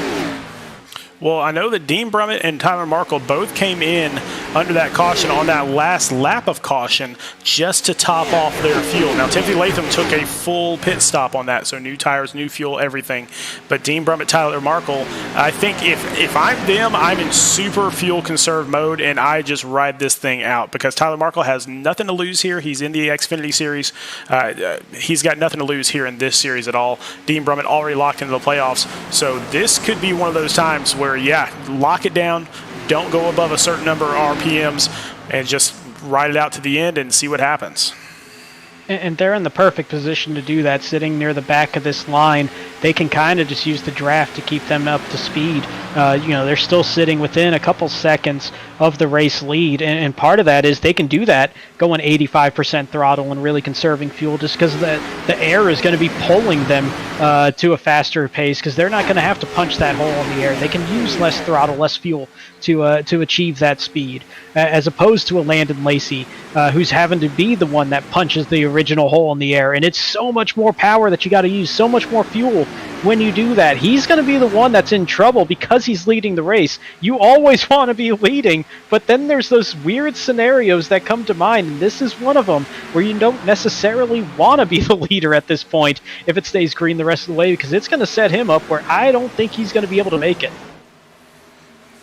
Well, I know that Dean Brummett and Tyler Markle both came in under that caution on that last lap of caution just to top off their fuel. Now, Timothy Latham took a full pit stop on that, so new tires, new fuel, everything. But Dean Brummett, Tyler Markle, I think if I'm them, I'm in super fuel conserve mode, and I just ride this thing out because Tyler Markle has nothing to lose here. He's in the Xfinity Series. He's got nothing to lose here in this series at all. Dean Brummett already locked into the playoffs, so this could be one of those times where, lock it down, don't go above a certain number of RPMs, and just ride it out to the end and see what happens. And they're in the perfect position to do that, sitting near the back of this line. They can kind of just use the draft to keep them up to speed. They're still sitting within a couple seconds of the race lead, and part of that is they can do that going 85% throttle and really conserving fuel just because the air is going to be pulling them to a faster pace because they're not going to have to punch that hole in the air. They can use less throttle, less fuel to achieve that speed, as opposed to a Landon Lacey who's having to be the one that punches the original hole in the air, and it's so much more power that you got to use, so much more fuel when you do that. He's going to be the one that's in trouble because he's leading the race. You always want to be leading, but then there's those weird scenarios that come to mind, and this is one of them where you don't necessarily want to be the leader at this point if it stays green the rest of the way, because it's going to set him up where I don't think he's going to be able to make it.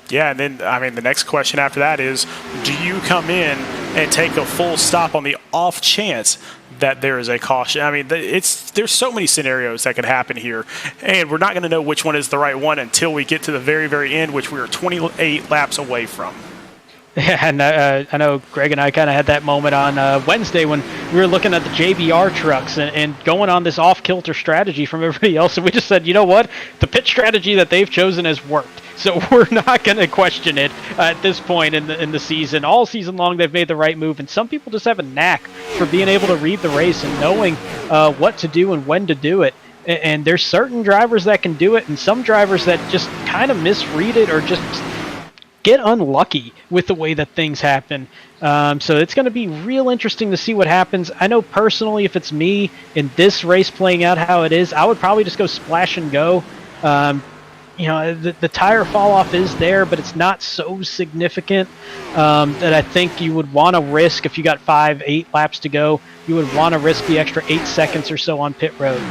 Yeah, and then, the next question after that is, do you come in and take a full stop on the off chance that there is a caution? There's so many scenarios that could happen here, and we're not going to know which one is the right one until we get to the very, very end, which we are 28 laps away from. Yeah, and I know Greg and I kind of had that moment on Wednesday when we were looking at the JBR trucks and going on this off-kilter strategy from everybody else, and we just said, you know what? The pit strategy that they've chosen has worked, so we're not going to question it at this point in the season. All season long, they've made the right move, and some people just have a knack for being able to read the race and knowing what to do and when to do it. And there's certain drivers that can do it, and some drivers that just kind of misread it or just get unlucky with the way that things happen. So it's going to be real interesting to see what happens. I know personally, if it's me in this race playing out how it is, I would probably just go splash and go. The tire fall off is there, but it's not so significant that I think you would want to risk, if you got 5-8 laps to go, you would want to risk the extra 8 seconds or so on pit road.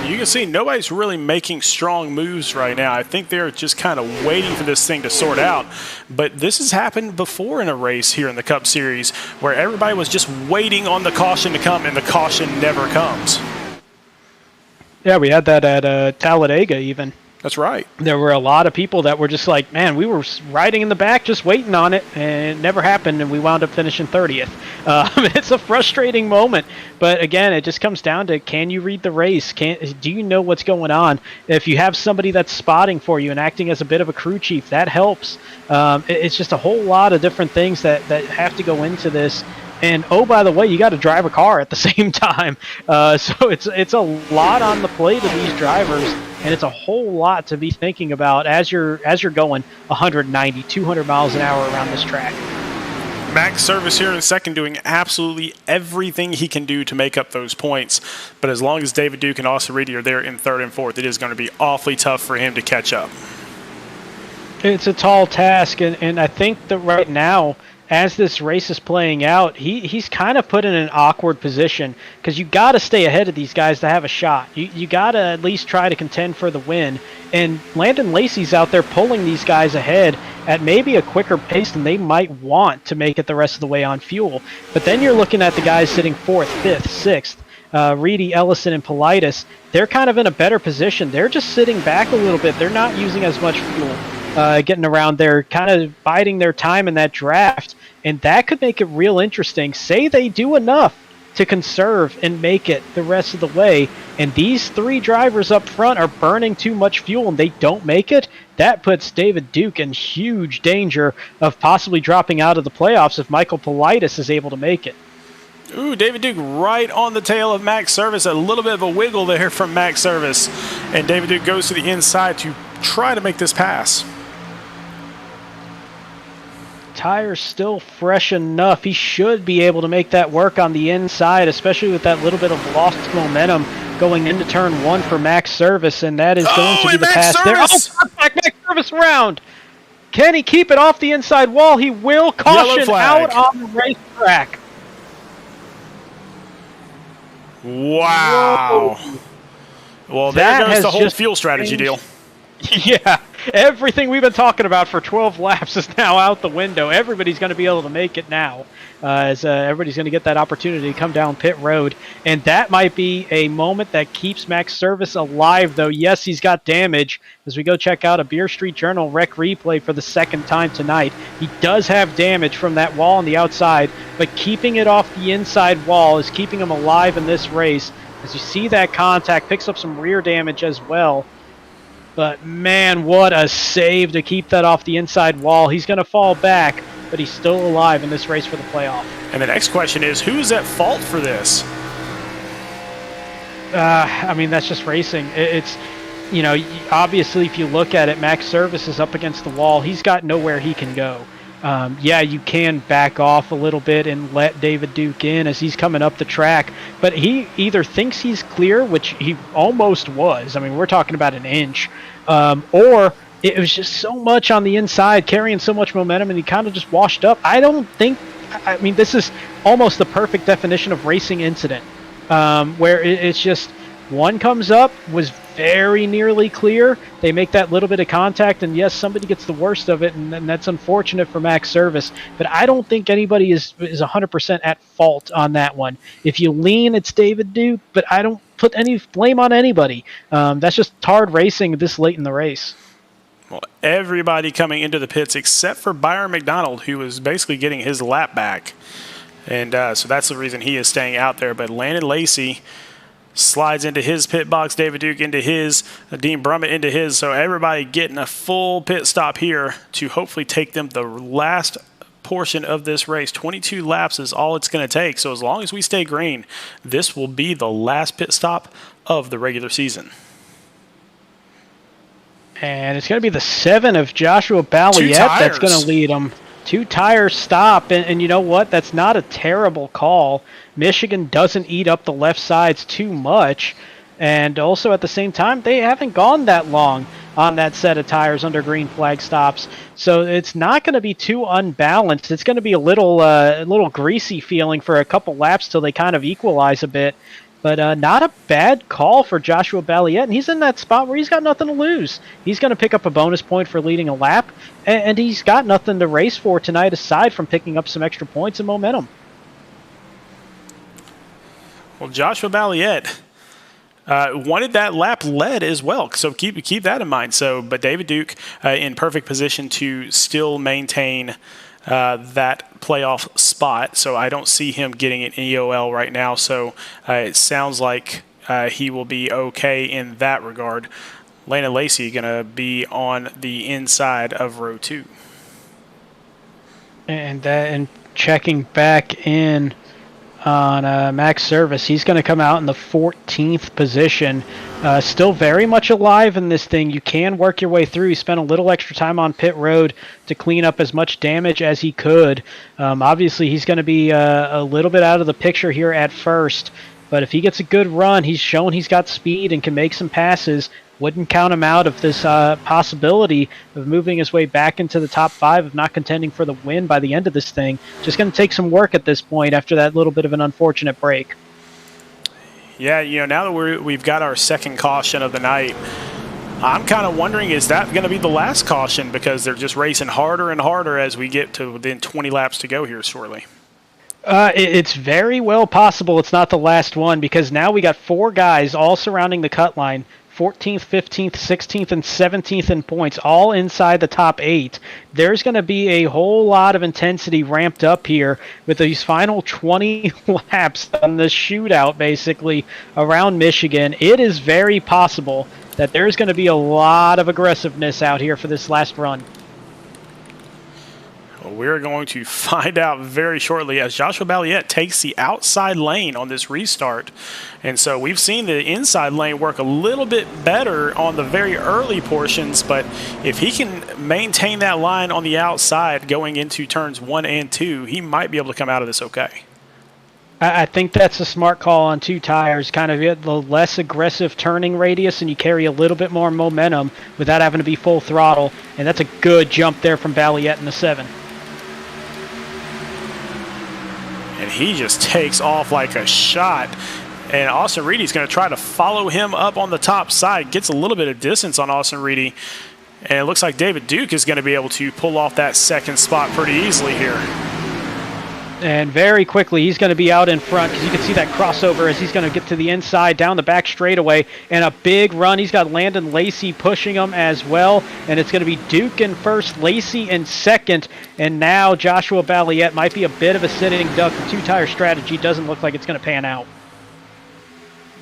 You can see nobody's really making strong moves right now. I think they're just kind of waiting for this thing to sort out. But this has happened before in a race here in the Cup Series where everybody was just waiting on the caution to come, and the caution never comes. Yeah, we had that at Talladega even. That's right. There were a lot of people that were just like, man, we were riding in the back just waiting on it, and it never happened, and we wound up finishing 30th. It's a frustrating moment, but again, it just comes down to, can you read the race? Do you know what's going on? If you have somebody that's spotting for you and acting as a bit of a crew chief, that helps. It's just a whole lot of different things that have to go into this. And, oh, by the way, you got to drive a car at the same time. So it's a lot on the plate of these drivers, and it's a whole lot to be thinking about as you're going 190, 200 miles an hour around this track. Max Service here in second, doing absolutely everything he can do to make up those points. But as long as David Duke and Austin Reedy are there in third and fourth, it is going to be awfully tough for him to catch up. It's a tall task, and I think that right now, as this race is playing out, he's kind of put in an awkward position because you got to stay ahead of these guys to have a shot. You got to at least try to contend for the win. And Landon Lacey's out there pulling these guys ahead at maybe a quicker pace than they might want to make it the rest of the way on fuel. But then you're looking at the guys sitting 4th, 5th, 6th. Reedy, Ellison, and Politis. They're kind of in a better position. They're just sitting back a little bit. They're not using as much fuel. Getting around there, kind of biding their time in that draft, and that could make it real interesting. Say they do enough to conserve and make it the rest of the way, and these 3 drivers up front are burning too much fuel and they don't make it, that puts David Duke in huge danger of possibly dropping out of the playoffs if Michael Politis is able to make it. Ooh, David Duke right on the tail of Max Service. A little bit of a wiggle there from Max Service, and David Duke goes to the inside to try to make this pass. Tire's still fresh enough. He should be able to make that work on the inside, especially with that little bit of lost momentum going into turn 1 for Max Service, and that is going to be the pass there. Oh, Max Service around. Can he keep it off the inside wall? He will. Caution out on the racetrack. Wow. Whoa. Well, there goes the whole fuel strategy deal. Yeah, everything we've been talking about for 12 laps is now out the window. Everybody's going to be able to make it now, as everybody's going to get that opportunity to come down pit road. And that might be a moment that keeps Max Service alive, though. Yes, he's got damage. As we go check out a Beer Street Journal rec replay for the 2nd time tonight, he does have damage from that wall on the outside, but keeping it off the inside wall is keeping him alive in this race. As you see that contact, picks up some rear damage as well. But, man, what a save to keep that off the inside wall. He's going to fall back, but he's still alive in this race for the playoff. And the next question is, who's at fault for this? I mean, that's just racing. It's, you know, obviously if you look at it, Max Service is up against the wall. He's got nowhere he can go. Yeah, you can back off a little bit and let David Duke in as he's coming up the track, but he either thinks he's clear, which he almost was. I mean, we're talking about an inch, or it was just so much on the inside, carrying so much momentum, and he kind of just washed up. I mean, this is almost the perfect definition of racing incident, where it's just one comes up, was very nearly clear. They make that little bit of contact, and yes, somebody gets the worst of it, and that's unfortunate for Max Service. But I don't think anybody is 100% at fault on that one. If you lean, it's David Duke, but I don't put any blame on anybody. That's just hard racing this late in the race. Well, everybody coming into the pits except for Byron McDonald, who was basically getting his lap back. And so that's the reason he is staying out there. But Landon Lacey slides into his pit box, David Duke into his, Dean Brummett into his. So everybody getting a full pit stop here to hopefully take them the last portion of this race. 22 laps is all it's going to take. So as long as we stay green, this will be the last pit stop of the regular season. And it's going to be the 7 of Joshua Balliet that's going to lead them. 2-tire stop, and you know what? That's not a terrible call. Michigan doesn't eat up the left sides too much, and also at the same time, they haven't gone that long on that set of tires under green flag stops, so it's not going to be too unbalanced. It's going to be a little greasy feeling for a couple laps till they kind of equalize a bit. But not a bad call for Joshua Balliet, and he's in that spot where he's got nothing to lose. He's going to pick up a bonus point for leading a lap, and he's got nothing to race for tonight aside from picking up some extra points and momentum. Well, Joshua Balliet wanted that lap led as well, so keep that in mind. But David Duke in perfect position to still maintain that playoff spot, so I don't see him getting an EOL right now, so it sounds like he will be okay in that regard. Landon Lacey going to be on the inside of row 2. And checking back in on Max Service, he's going to come out in the 14th position. Still very much alive in this thing. You can work your way through. He spent a little extra time on pit road to clean up as much damage as he could. Obviously, he's going to be a little bit out of the picture here at first. But if he gets a good run, he's shown he's got speed and can make some passes. Wouldn't count him out of this possibility of moving his way back into the top 5, of not contending for the win by the end of this thing. Just going to take some work at this point after that little bit of an unfortunate break. Yeah, now that we've got our second caution of the night, I'm kind of wondering, is that going to be the last caution? Because they're just racing harder and harder as we get to within 20 laps to go here shortly. It's very well possible it's not the last one, because now we got 4 guys all surrounding the cut line, 14th, 15th, 16th, and 17th in points, all inside the top 8. There's going to be a whole lot of intensity ramped up here with these final 20 laps on the shootout, basically, around Michigan. It is very possible that there's going to be a lot of aggressiveness out here for this last run. Well, we're going to find out very shortly as Joshua Balliet takes the outside lane on this restart. And so we've seen the inside lane work a little bit better on the very early portions, but if he can maintain that line on the outside going into turns 1 and 2, he might be able to come out of this okay. I think that's a smart call on 2 tires, kind of get the less aggressive turning radius, and you carry a little bit more momentum without having to be full throttle. And that's a good jump there from Balliet in the 7. And he just takes off like a shot. And Austin Reedy's going to try to follow him up on the top side. Gets a little bit of distance on Austin Reedy. And it looks like David Duke is going to be able to pull off that second spot pretty easily here. And very quickly, he's going to be out in front, because you can see that crossover as he's going to get to the inside, down the back straightaway, and a big run. He's got Landon Lacey pushing him as well, and it's going to be Duke in first, Lacey in second, and now Joshua Balliet might be a bit of a sitting duck. The 2-tire strategy doesn't look like it's going to pan out.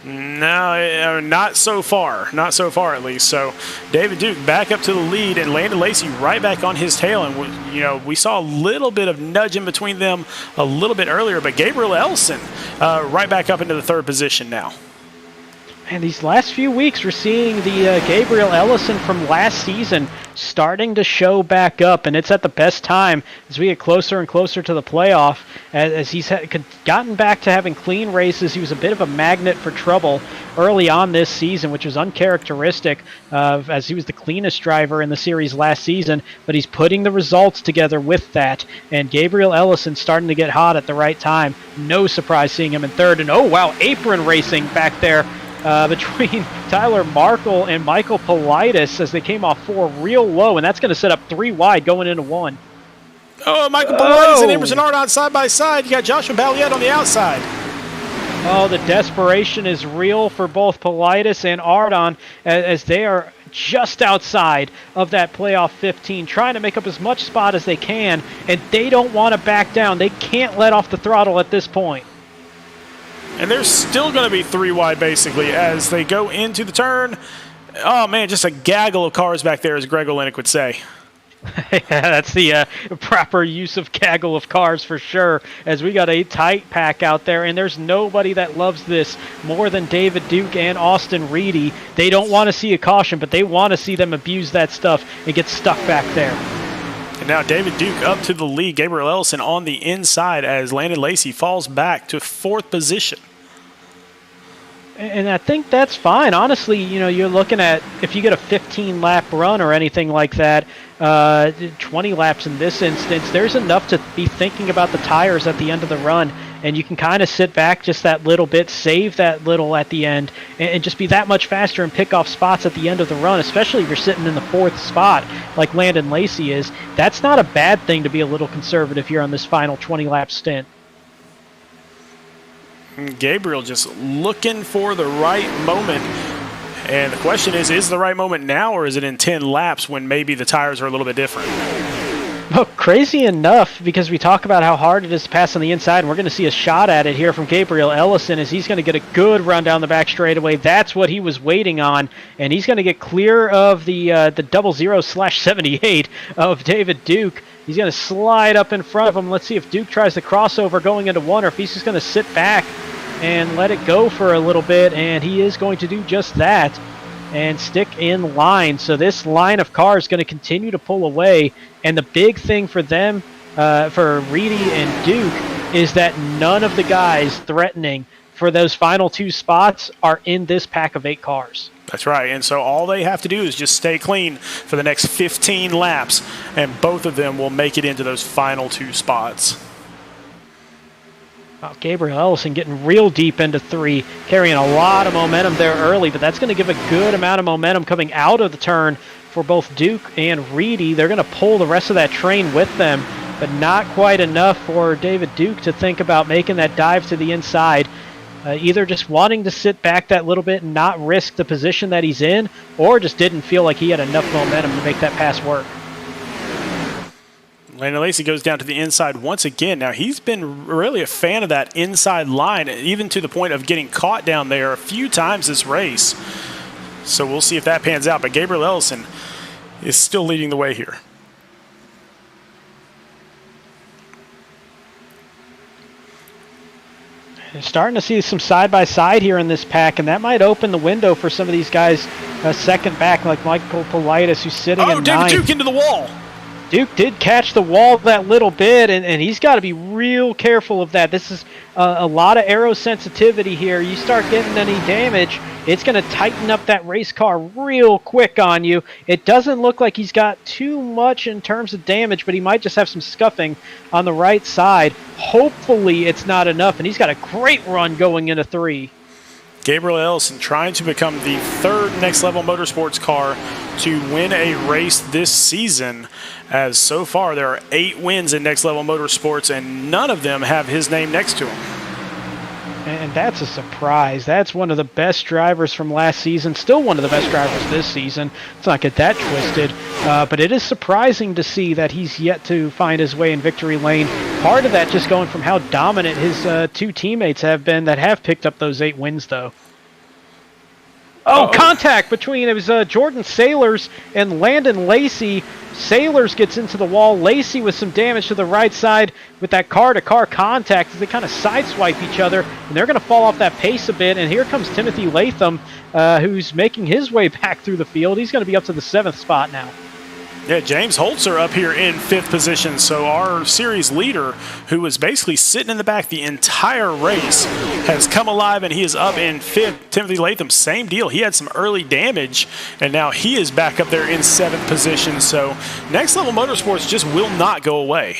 No, not so far. Not so far, at least. So David Duke back up to the lead, and Landon Lacey right back on his tail. And, we saw a little bit of nudging between them a little bit earlier, but Gabriel Ellison right back up into the 3rd position now. And these last few weeks, we're seeing the Gabriel Ellison from last season starting to show back up, and it's at the best time as we get closer and closer to the playoff. As he's gotten back to having clean races, he was a bit of a magnet for trouble early on this season, which was uncharacteristic as he was the cleanest driver in the series last season, but he's putting the results together with that, and Gabriel Ellison starting to get hot at the right time. No surprise seeing him in 3rd, and oh wow, apron racing back there between Tyler Markle and Michael Politis as they came off 4 real low, and that's going to set up 3 wide going into 1. Oh, Michael Politis and Emerson Ardon side by side. You got Joshua Balliet on the outside. Oh, the desperation is real for both Politis and Ardon as they are just outside of that playoff 15, trying to make up as much spot as they can, and they don't want to back down. They can't let off the throttle at this point. And they're still going to be 3 wide, basically, as they go into the turn. Oh, man, just a gaggle of cars back there, as Greg Olenek would say. Yeah, that's the proper use of gaggle of cars for sure, as we got a tight pack out there, and there's nobody that loves this more than David Duke and Austin Reedy. They don't want to see a caution, but they want to see them abuse that stuff and get stuck back there. And now David Duke up to the lead. Gabriel Ellison on the inside as Landon Lacey falls back to 4th position. And I think that's fine. Honestly, you're looking at, if you get a 15-lap run or anything like that, 20 laps in this instance, there's enough to be thinking about the tires at the end of the run, and you can kind of sit back just that little bit, save that little at the end, and just be that much faster and pick off spots at the end of the run, especially if you're sitting in the 4th spot like Landon Lacey is. That's not a bad thing to be a little conservative here on this final 20-lap stint. Gabriel just looking for the right moment. And the question is the right moment now, or is it in 10 laps when maybe the tires are a little bit different? Well, crazy enough, because we talk about how hard it is to pass on the inside, and we're going to see a shot at it here from Gabriel Ellison as he's going to get a good run down the back straightaway. That's what he was waiting on, and he's going to get clear of the 00/78 of David Duke. He's going to slide up in front of him. Let's see if Duke tries the crossover going into 1, or if he's just going to sit back and let it go for a little bit, and he is going to do just that and stick in line. So this line of cars is going to continue to pull away, and the big thing for them, for Reedy and Duke, is that none of the guys threatening for those final 2 spots are in this pack of 8 cars. That's right. And so all they have to do is just stay clean for the next 15 laps, and both of them will make it into those final 2 spots. Well, Gabriel Ellison getting real deep into 3, carrying a lot of momentum there early, but that's going to give a good amount of momentum coming out of the turn for both Duke and Reedy. They're going to pull the rest of that train with them, but not quite enough for David Duke to think about making that dive to the inside. Either just wanting to sit back that little bit and not risk the position that he's in, or just didn't feel like he had enough momentum to make that pass work. Landon Lacey goes down to the inside once again. Now, he's been really a fan of that inside line, even to the point of getting caught down there a few times this race. So we'll see if that pans out. But Gabriel Ellison is still leading the way here. Starting to see some side-by-side here in this pack, and that might open the window for some of these guys second back, like Michael Politis, who's sitting in 9th. David Duke into the wall. Duke did catch the wall that little bit, and he's got to be real careful of that. This is a lot of aero sensitivity here. You start getting any damage, it's going to tighten up that race car real quick on you. It doesn't look like he's got too much in terms of damage, but he might just have some scuffing on the right side. Hopefully it's not enough, and he's got a great run going into 3. Gabriel Ellison trying to become the 3rd Next Level Motorsports car to win a race this season, as so far there are 8 wins in Next Level Motorsports, and none of them have his name next to him. And that's a surprise. That's one of the best drivers from last season, still one of the best drivers this season. Let's not get that twisted. But it is surprising to see that he's yet to find his way in victory lane. Part of that just going from how dominant his 2 teammates have been that have picked up those 8 wins, though. Oh, contact between, it was Jordan Sailors and Landon Lacey. Sailors gets into the wall. Lacey with some damage to the right side with that car-to-car contact as they kind of sideswipe each other, and they're going to fall off that pace a bit. And here comes Timothy Latham, who's making his way back through the field. He's going to be up to the 7th spot now. Yeah, James Holzer up here in 5th position. So our series leader, who was basically sitting in the back the entire race, has come alive, and he is up in 5th. Timothy Latham, same deal. He had some early damage, and now he is back up there in 7th position. So Next Level Motorsports just will not go away.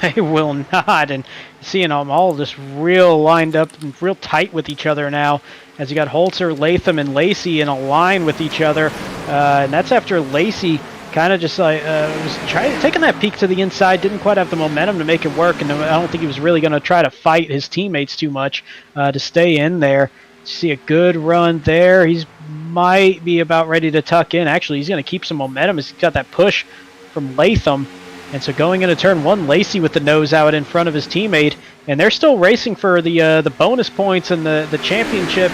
They will not, and seeing them all just real lined up and real tight with each other now, as you got Holzer, Latham, and Lacey in a line with each other, and that's after Lacey kind of just was taking that peek to the inside, didn't quite have the momentum to make it work, and I don't think he was really going to try to fight his teammates too much to stay in there. You see a good run there. He's might be about ready to tuck in. Actually, he's going to keep some momentum as he's got that push from Latham. And so going into turn 1, Lacey with the nose out in front of his teammate, and they're still racing for the bonus points and the championship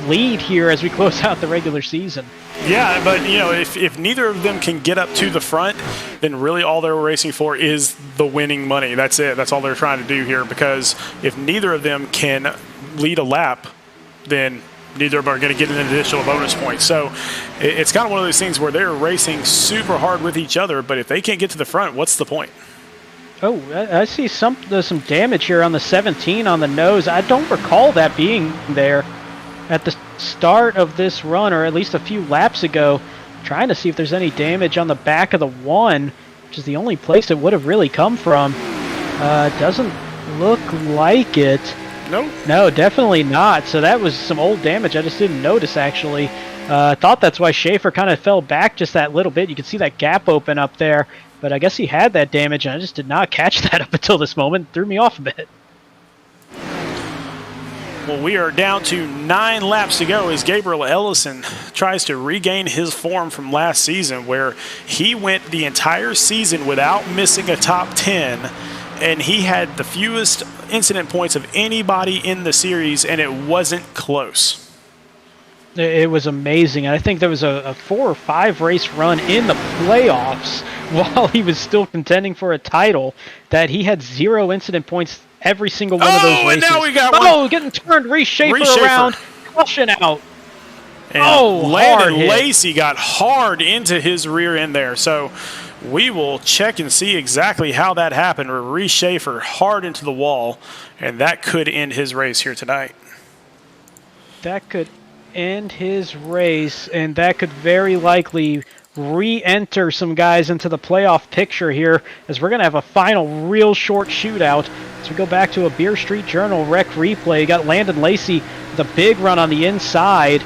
lead here as we close out the regular season. Yeah, but you know, if neither of them can get up to the front, then really all they're racing for is the winning money. That's it. That's all they're trying to do here, because if neither of them can lead a lap, then neither of them are going to get an additional bonus point. So it's kind of one of those things where they're racing super hard with each other, but if they can't get to the front, what's the point? Oh, I see some damage here on the 17 on the nose. I don't recall that being there at the start of this run, or at least a few laps ago. Trying to see if there's any damage on the back of the 1, which is the only place it would have really come from. Doesn't look like it. Nope. No, definitely not. So that was some old damage I just didn't notice, actually. I thought that's why Schaefer kind of fell back just that little bit. You could see that gap open up there, but I guess he had that damage, and I just did not catch that up until this moment. It threw me off a bit. Well, we are down to 9 laps to go as Gabriel Ellison tries to regain his form from last season, where he went the entire season without missing a top 10, and he had the fewest incident points of anybody in the series, and it wasn't close. It was amazing. I think there was a 4 or 5 race run in the playoffs while he was still contending for a title that he had 0 incident points every single one of those races. And now we got one. Oh, getting turned, Reese Schaefer around, caution out. And Landon Lacey got hard into his rear end there. So We will check and see exactly how that happened. Ree Schaefer hard into the wall, and that could end his race here tonight. That could end his race, and that could very likely re-enter some guys into the playoff picture here, as we're going to have a final real short shootout. As we go back to a Beer Street Journal rec replay, you got Landon Lacey with a big run on the inside,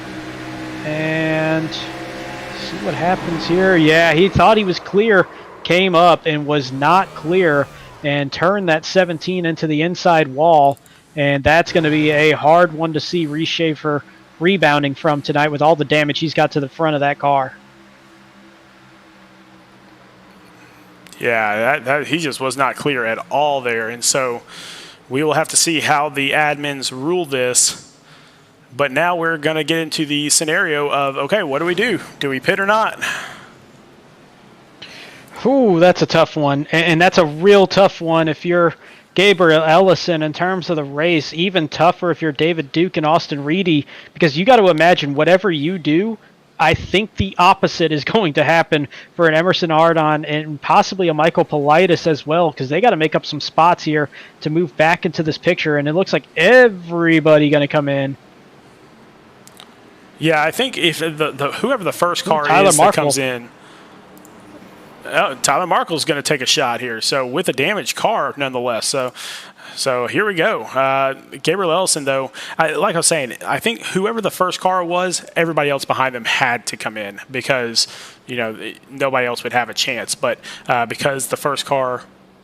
and see what happens here. Yeah, he thought he was clear, came up and was not clear, and turned that 17 into the inside wall, and that's going to be a hard one to see Ree Schaefer rebounding from tonight with all the damage he's got to the front of that car. Yeah, he just was not clear at all there. And so we will have to see how the admins rule this. But now we're going to get into the scenario of, okay, what do we do? Do we pit or not? Ooh, that's a tough one. And that's a real tough one if you're Gabriel Ellison in terms of the race. Even tougher if you're David Duke and Austin Reedy, because you got to imagine whatever you do, I think the opposite is going to happen for an Emerson Ardon and possibly a Michael Politis as well, because they got to make up some spots here to move back into this picture, and it looks like everybody going to come in. Yeah, I think if whoever the first car Tyler is Markle that comes in, Tyler Markle is going to take a shot here. So with a damaged car, nonetheless. So here we go. Gabriel Ellison, though, like I was saying, I think whoever the first car was, everybody else behind them had to come in because, nobody else would have a chance. But because the first car,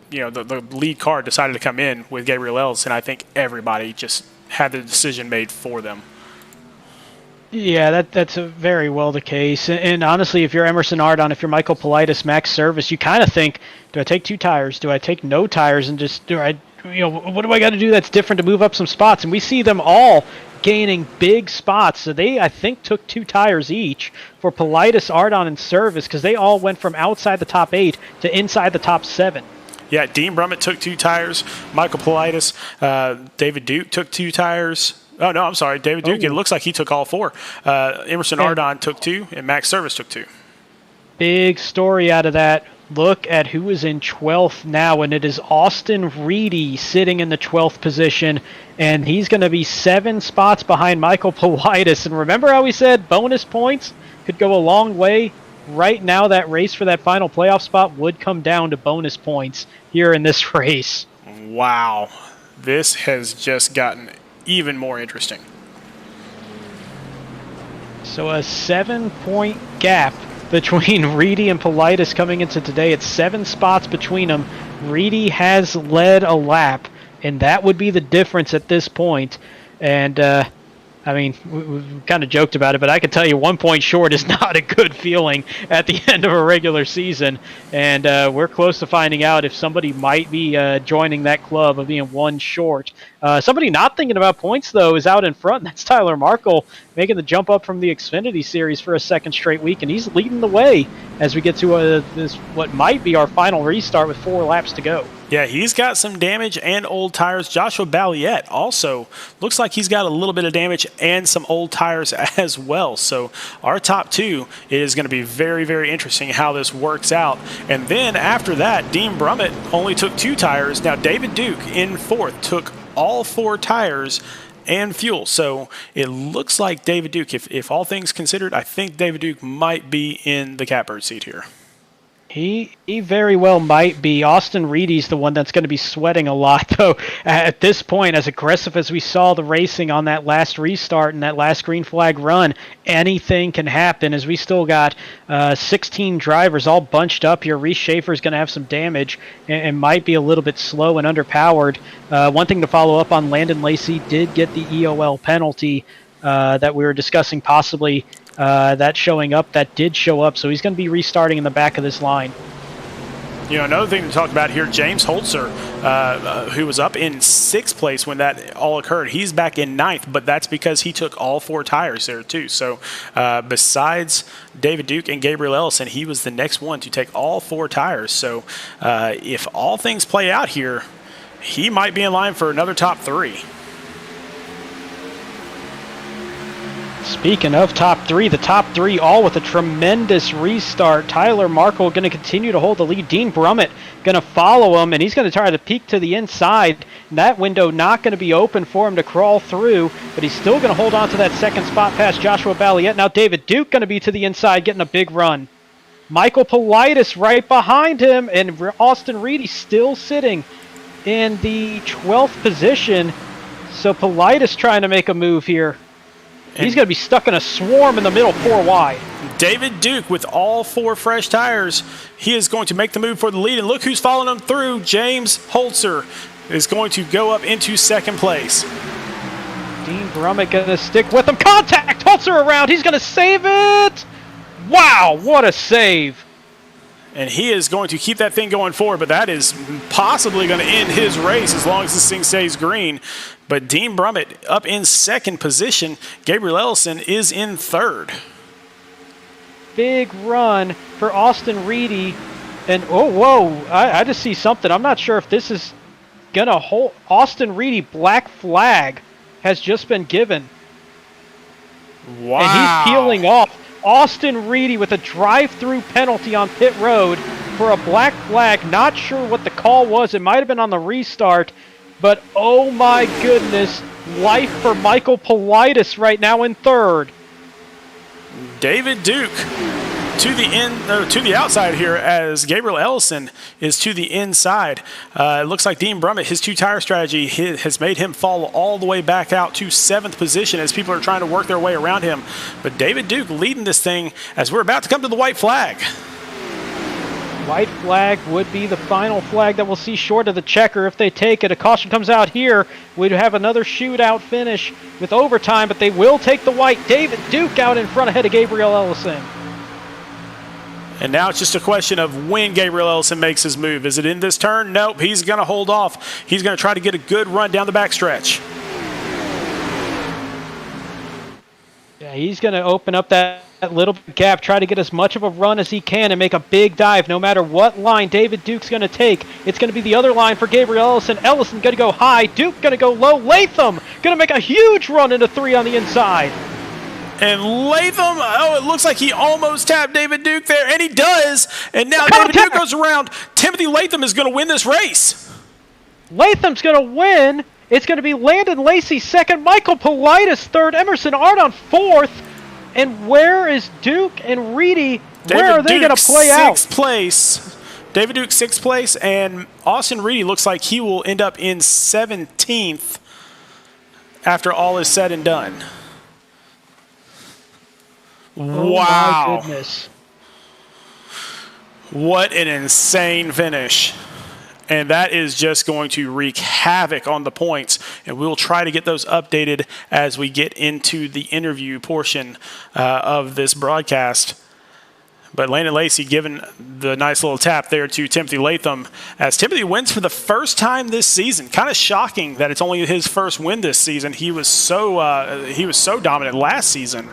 the lead car decided to come in with Gabriel Ellison, I think everybody just had the decision made for them. Yeah, that's a very well the case. And honestly, if you're Emerson Ardon, if you're Michael Politis, Max Service, you kind of think, do I take 2 tires? Do I take no tires? And just, what do I got to do that's different to move up some spots? And we see them all gaining big spots. So they, I think, took 2 tires each for Politis, Ardon, and Service, because they all went from outside the top 8 to inside the top 7. Yeah, Dean Brummett took 2 tires. Michael Politis, David Duke took 2 tires. Oh, no, I'm sorry. David Duke, It looks like he took all 4. Emerson Ardon took 2, and Max Service took 2. Big story out of that. Look at who is in 12th now, and it is Austin Reedy sitting in the 12th position, and he's going to be 7 spots behind Michael Politis. And remember how we said bonus points could go a long way? Right now, that race for that final playoff spot would come down to bonus points here in this race. Wow. This has just gotten even more interesting. So a 7-point gap between Reedy and Politis coming into today. It's 7 spots between them. Reedy has led a lap, and that would be the difference at this point. And we've kind of joked about it, but I can tell you 1 point short is not a good feeling at the end of a regular season. And we're close to finding out if somebody might be joining that club of being 1 short. Somebody not thinking about points, though, is out in front, and that's Tyler Markle making the jump up from the Xfinity Series for a 2nd straight week, and he's leading the way as we get to this what might be our final restart with 4 laps to go. Yeah, he's got some damage and old tires. Joshua Balliette also looks like he's got a little bit of damage and some old tires as well. So our top 2 is going to be very, very interesting how this works out. And then after that, Dean Brummett only took 2 tires. Now David Duke in 4th took all 4 tires and fuel. So it looks like David Duke, if all things considered, I think David Duke might be in the catbird seat here. He very well might be. Austin Reedy's the one that's going to be sweating a lot, though. At this point, as aggressive as we saw the racing on that last restart and that last green flag run, anything can happen as we still got 16 drivers all bunched up here. Ree Schaefer's going to have some damage and might be a little bit slow and underpowered. One thing to follow up on, Landon Lacey did get the EOL penalty that we were discussing possibly that showing up. That did show up, so he's going to be restarting in the back of this line. Another thing to talk about here, James Holzer, who was up in 6th place when that all occurred, he's back in 9th, but that's because he took all 4 tires there too. So besides David Duke and Gabriel Ellison, he was the next one to take all 4 tires. So if all things play out here, he might be in line for another top 3. Speaking of top three, the top three all with a tremendous restart. Tyler Markle going to continue to hold the lead. Dean Brummett going to follow him, and he's going to try to peek to the inside. And that window not going to be open for him to crawl through, but he's still going to hold on to that second spot past Joshua Balliet. Now David Duke going to be to the inside, getting a big run. Michael Politis right behind him, and Austin Reedy still sitting in the 12th position. So Politis trying to make a move here. He's going to be stuck in a swarm in the middle, 4 wide. David Duke with all 4 fresh tires. He is going to make the move for the lead, and look who's following him through. James Holzer is going to go up into second place. Dean Brummett going to stick with him. Contact! Holzer around. He's going to save it! Wow, what a save. And he is going to keep that thing going forward, but that is possibly going to end his race as long as this thing stays green. But Dean Brummett up in second position. Gabriel Ellison is in third. Big run for Austin Reedy. And, oh, whoa, I just see something. I'm not sure if this is going to hold. Austin Reedy, black flag, has just been given. Wow. And he's peeling off. Austin Reedy with a drive-through penalty on pit road for a black flag. Not sure what the call was. It might have been on the restart. But, oh my goodness, life for Michael Politis right now in third. David Duke to the outside here as Gabriel Ellison is to the inside. It looks like Dean Brummett, his 2-tire strategy has made him fall all the way back out to 7th position as people are trying to work their way around him. But David Duke leading this thing as we're about to come to the white flag. White flag would be the final flag that we'll see short of the checker if they take it. A caution comes out here. We'd have another shootout finish with overtime, but they will take the white. David Duke out in front ahead of Gabriel Ellison. And now it's just a question of when Gabriel Ellison makes his move. Is it in this turn? Nope, he's going to hold off. He's going to try to get a good run down the backstretch. Yeah, he's going to open up that little gap, try to get as much of a run as he can and make a big dive no matter what line David Duke's going to take. It's going to be the other line for Gabriel Ellison. Ellison going to go high, Duke going to go low. Latham going to make a huge run into 3 on the inside. And Latham, oh, it looks like he almost tapped David Duke there, and he does. And now David Duke goes around. Timothy Latham is going to win this race. Latham's going to win. It's going to be Landon Lacey second, Michael Politis third, Emerson Ardon fourth. And where is Duke and Reedy? Where are they going to play out? 6th place. David Duke 6th place, and Austin Reedy looks like he will end up in 17th after all is said and done. Oh wow. My goodness. What an insane finish. And that is just going to wreak havoc on the points. And we'll try to get those updated as we get into the interview portion of this broadcast. But Landon Lacey giving the nice little tap there to Timothy Latham as Timothy wins for the first time this season. Kind of shocking that it's only his first win this season. He was so dominant last season.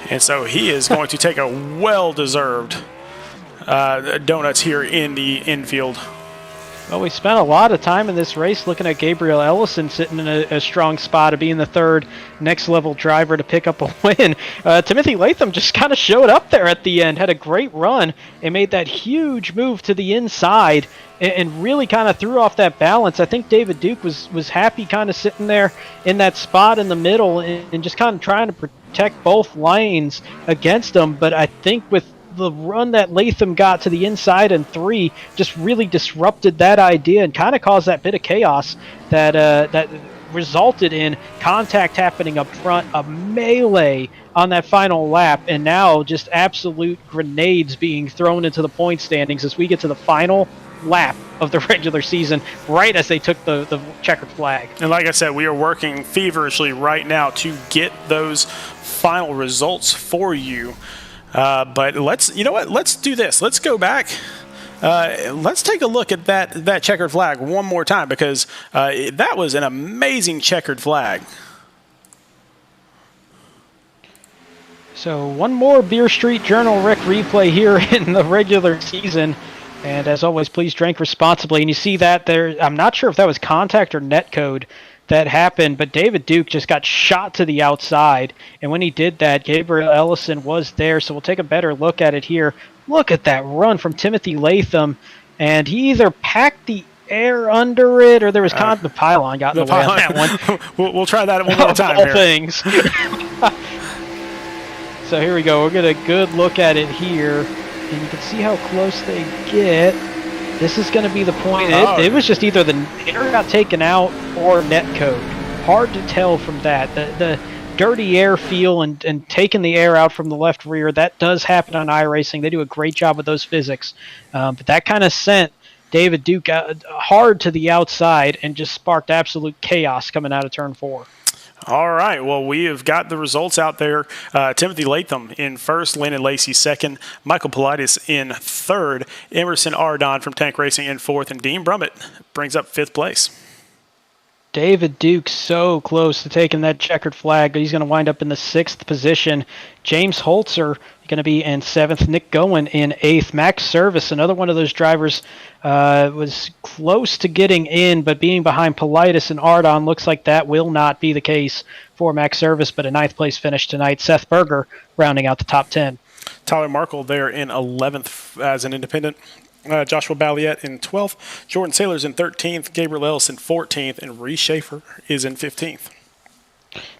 And so he is going to take a well-deserved donuts here in the infield. Well, we spent a lot of time in this race looking at Gabriel Ellison sitting in a strong spot of being the third next-level driver to pick up a win. Timothy Latham just kind of showed up there at the end, had a great run, and made that huge move to the inside and really kind of threw off that balance. I think David Duke was happy kind of sitting there in that spot in the middle and just kind of trying to protect both lanes against him. But I think with the run that Latham got to the inside in 3 just really disrupted that idea and kind of caused that bit of chaos that resulted in contact happening up front, a melee on that final lap, and now just absolute grenades being thrown into the point standings as we get to the final lap of the regular season, right as they took the checkered flag. And like I said, we are working feverishly right now to get those final results for you. But let's do this. Let's go back. Let's take a look at that checkered flag one more time because that was an amazing checkered flag. So one more Beer Street Journal Rick replay here in the regular season. And as always, please drink responsibly. And you see that there, I'm not sure if that was contact or net code that happened, but David Duke just got shot to the outside, and when he did that, Gabriel Ellison was there, so we'll take a better look at it here. Look at that run from Timothy Latham, and he either packed the air under it, or there was the pylon got in the way on that one. we'll try that one more time all here. Things. So here we go. We'll get a good look at it here, and you can see how close they get. This is going to be the point. It was just either the air got taken out or net code. Hard to tell from that. The dirty air feel and taking the air out from the left rear, that does happen on iRacing. They do a great job with those physics. But that kind of sent David Duke hard to the outside and just sparked absolute chaos coming out of turn 4. All right. Well, we have got the results out there. Timothy Latham in first, Landon Lacey second, Michael Politis in third, Emerson Ardon from Tank Racing in fourth, and Dean Brummett brings up fifth place. David Duke so close to taking that checkered flag, but he's going to wind up in the 6th position. James Holzer going to be in 7th. Nick Gowen in 8th. Max Service, another one of those drivers, was close to getting in, but being behind Politis and Ardon, looks like that will not be the case for Max Service, but a 9th place finish tonight. Seth Berger rounding out the top 10. Tyler Markle there in 11th as an independent. Joshua Balliet in 12th, Jordan Sailors in 13th, Gabriel Ellis in 14th, and Reese Schaefer is in 15th.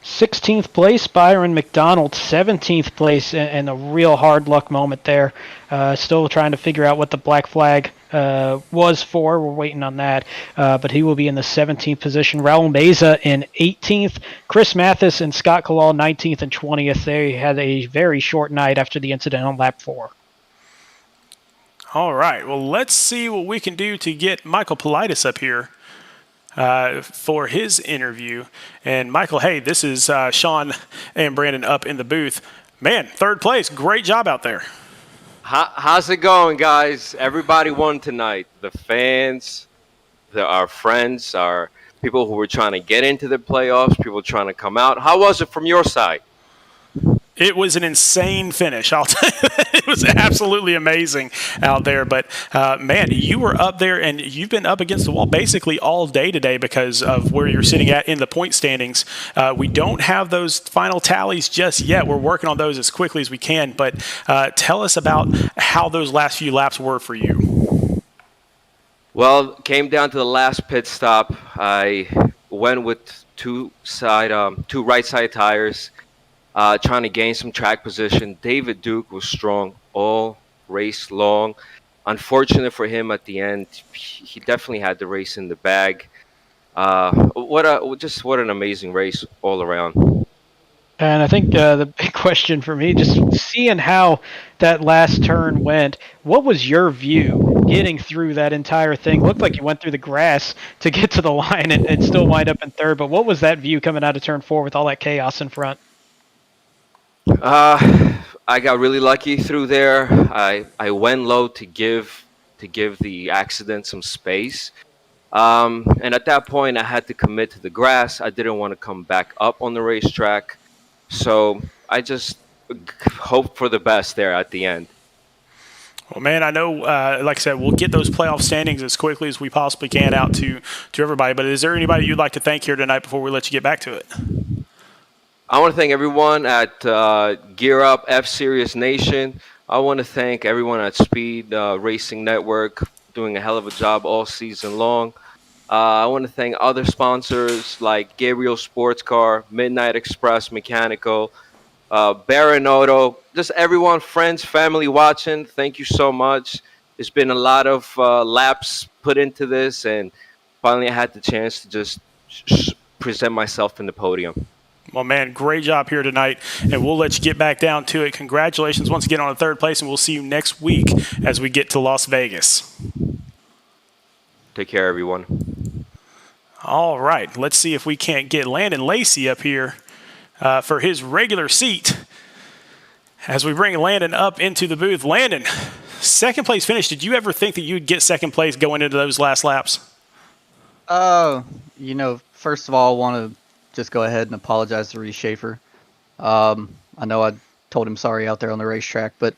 16th place, Byron McDonald. 17th place, and a real hard luck moment there. Still trying to figure out what the black flag was for. We're waiting on that. But he will be in the 17th position. Raul Meza in 18th. Chris Mathis and Scott Kalal 19th and 20th. They had a very short night after the incident on lap 4. All right. Well, let's see what we can do to get Michael Politis up here for his interview. And Michael, hey, this is Sean and Brandon up in the booth. Man, 3rd place. Great job out there. How's it going, guys? Everybody won tonight. The fans, our friends, our people who were trying to get into the playoffs, people trying to come out. How was it from your side? It was an insane finish. I'll tell you, it was absolutely amazing out there. But, man, you were up there, and you've been up against the wall basically all day today because of where you're sitting at in the point standings. We don't have those final tallies just yet. We're working on those as quickly as we can. But tell us about how those last few laps were for you. Well, it came down to the last pit stop. I went with two right side tires. Trying to gain some track position. David Duke was strong all race long. Unfortunate for him at the end. He definitely had the race in the bag. What an amazing race all around. And I think the big question for me, just seeing how that last turn went, what was your view getting through that entire thing? Looked like you went through the grass to get to the line and still wind up in 3rd, but what was that view coming out of turn 4 with all that chaos in front? I got really lucky through there. I went low to give the accident some space. And at that point, I had to commit to the grass. I didn't want to come back up on the racetrack. So I just hoped for the best there at the end. Well, man, I know, like I said, we'll get those playoff standings as quickly as we possibly can out to everybody. But is there anybody you'd like to thank here tonight before we let you get back to it? I want to thank everyone at Gear Up F-Series Nation. I want to thank everyone at Speed Racing Network, doing a hell of a job all season long. I want to thank other sponsors like Gabriel Sports Car, Midnight Express Mechanical, Baron Auto, just everyone, friends, family watching. Thank you so much. There's been a lot of laps put into this, and finally I had the chance to just present myself in the podium. Well, man, great job here tonight, and we'll let you get back down to it. Congratulations once again on the 3rd place, and we'll see you next week as we get to Las Vegas. Take care, everyone. All right, let's see if we can't get Landon Lacey up here for his regular seat as we bring Landon up into the booth. Landon, 2nd place finish. Did you ever think that you'd get 2nd place going into those last laps? First of all, I want to just go ahead and apologize to Reese Schaefer. I know I told him sorry out there on the racetrack, but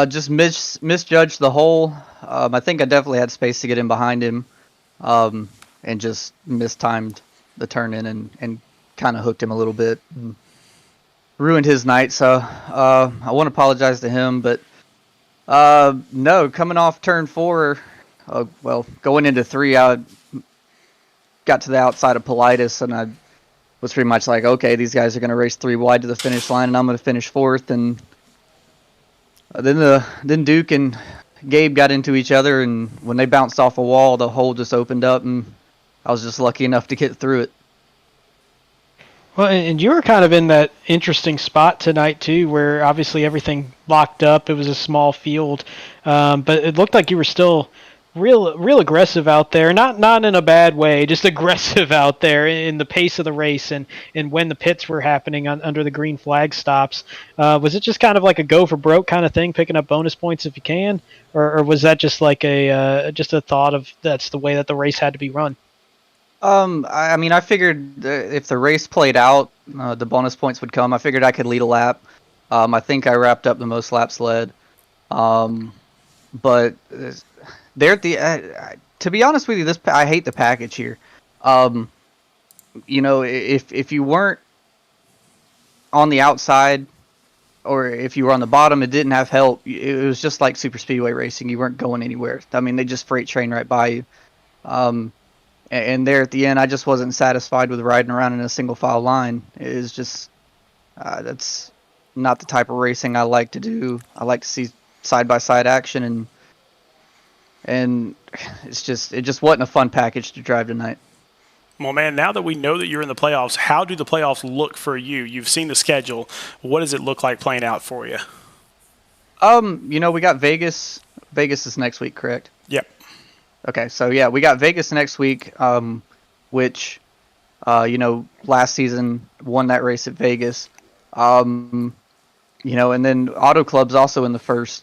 just misjudged the hole. I think I definitely had space to get in behind him, and just mistimed the turn in and kind of hooked him a little bit and ruined his night. So I want to apologize to him, but no, coming off turn 4, well, going into 3, I got to the outside of Politis, and I was pretty much like, okay, these guys are going to race 3 wide to the finish line, and I'm going to finish 4th. And then Duke and Gabe got into each other, and when they bounced off a wall, the hole just opened up, and I was just lucky enough to get through it. Well, and you were kind of in that interesting spot tonight too, where obviously everything locked up. It was a small field, but it looked like you were still real aggressive out there. Not in a bad way, just aggressive out there in the pace of the race and when the pits were happening under the green flag stops. Was it just kind of like a go for broke kind of thing, picking up bonus points if you can, or was that just like a thought of that's the way that the race had to be run? I mean, I figured if the race played out, the bonus points would come. I figured I could lead a lap. I think I wrapped up the most laps led. But there at the, to be honest with you, I hate the package here. You know, if you weren't on the outside, or if you were on the bottom, it didn't have help. It was just like super speedway racing. You weren't going anywhere. I mean, they just freight train right by you. And there at the end, I just wasn't satisfied with riding around in a single file line. It was just, that's not the type of racing I like to do. I like to see side-by-side action, and it just wasn't a fun package to drive tonight. Well, man, now that we know that you're in the playoffs, how do the playoffs look for you? You've seen the schedule. What does it look like playing out for you? You know, we got Vegas. Vegas is next week, correct? Yep. Okay, so yeah, we got Vegas next week, which, you know, last season won that race at Vegas. You know, and then Auto Club's also in the first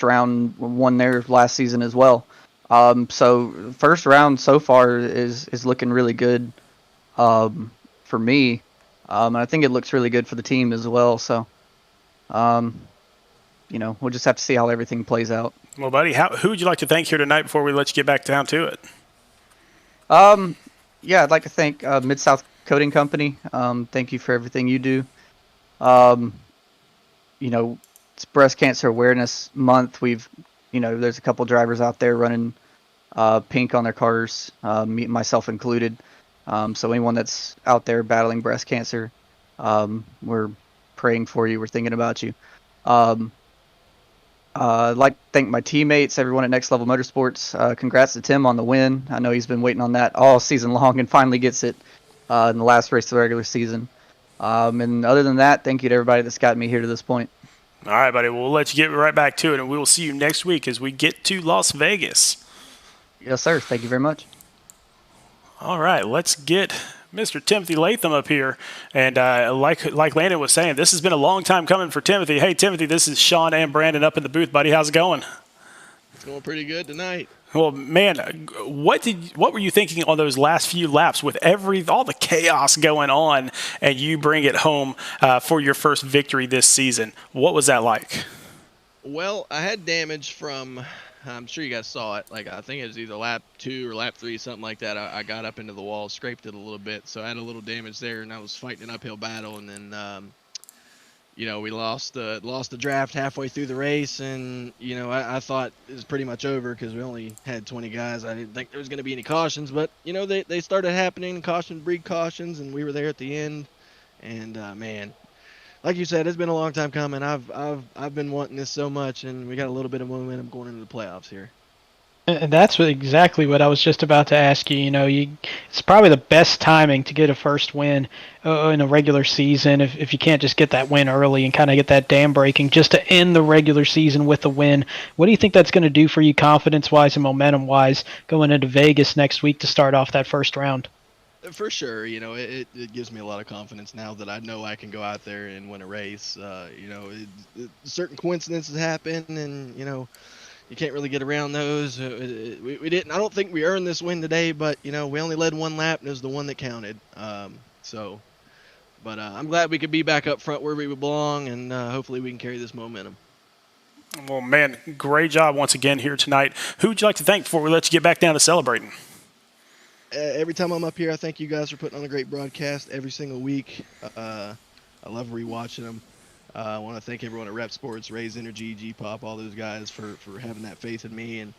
round, won there last season as well. So first round so far is looking really good, for me. And I think it looks really good for the team as well. So, you know, we'll just have to see how everything plays out. Well, buddy, who would you like to thank here tonight before we let you get back down to it? Yeah, I'd like to thank Mid-South Coating Company. Thank you for everything you do. You know, it's Breast Cancer Awareness Month. You know, there's a couple drivers out there running pink on their cars, myself included. So anyone that's out there battling breast cancer, we're praying for you. We're thinking about you. I'd like to thank my teammates, everyone at Next Level Motorsports. Congrats to Tim on the win. I know he's been waiting on that all season long and finally gets it in the last race of the regular season. And other than that, thank you to everybody that's gotten me here to this point. All right, buddy. We'll let you get right back to it, and we will see you next week as we get to Las Vegas. Yes, sir. Thank you very much. All right, let's get Mr. Timothy Latham up here. And like Landon was saying, this has been a long time coming for Timothy. Hey, Timothy, this is Sean and Brandon up in the booth, buddy. How's it going? It's going pretty good tonight. Well, man, what were you thinking on those last few laps with all the chaos going on, and you bring it home for your first victory this season? What was that like? Well, I had damage from, I'm sure you guys saw it, like I think it was either lap 2 or lap 3, something like that. I got up into the wall, scraped it a little bit, so I had a little damage there, and I was fighting an uphill battle, and then you know, we lost the draft halfway through the race, and you know, I thought it was pretty much over because we only had 20 guys. I didn't think there was going to be any cautions, but you know, they started happening. Cautions breed cautions, and we were there at the end. And man, like you said, it's been a long time coming. I've been wanting this so much, and we got a little bit of momentum going into the playoffs here. And that's exactly what I was just about to ask you. You know, it's probably the best timing to get a first win in a regular season if you can't just get that win early and kind of get that dam breaking just to end the regular season with a win. What do you think that's going to do for you confidence-wise and momentum-wise going into Vegas next week to start off that first round? For sure, you know, it gives me a lot of confidence now that I know I can go out there and win a race. You know, certain coincidences happen, and you know, you can't really get around those. We didn't. I don't think we earned this win today, but you know, we only led one lap, and it was the one that counted. But I'm glad we could be back up front where we belong, and hopefully we can carry this momentum. Well, man, great job once again here tonight. Who would you like to thank before we let you get back down to celebrating? every time I'm up here, I thank you guys for putting on a great broadcast every single week. I love rewatching them. I want to thank everyone at Rep Sports, Raise Energy, G-Pop, all those guys for having that faith in me and,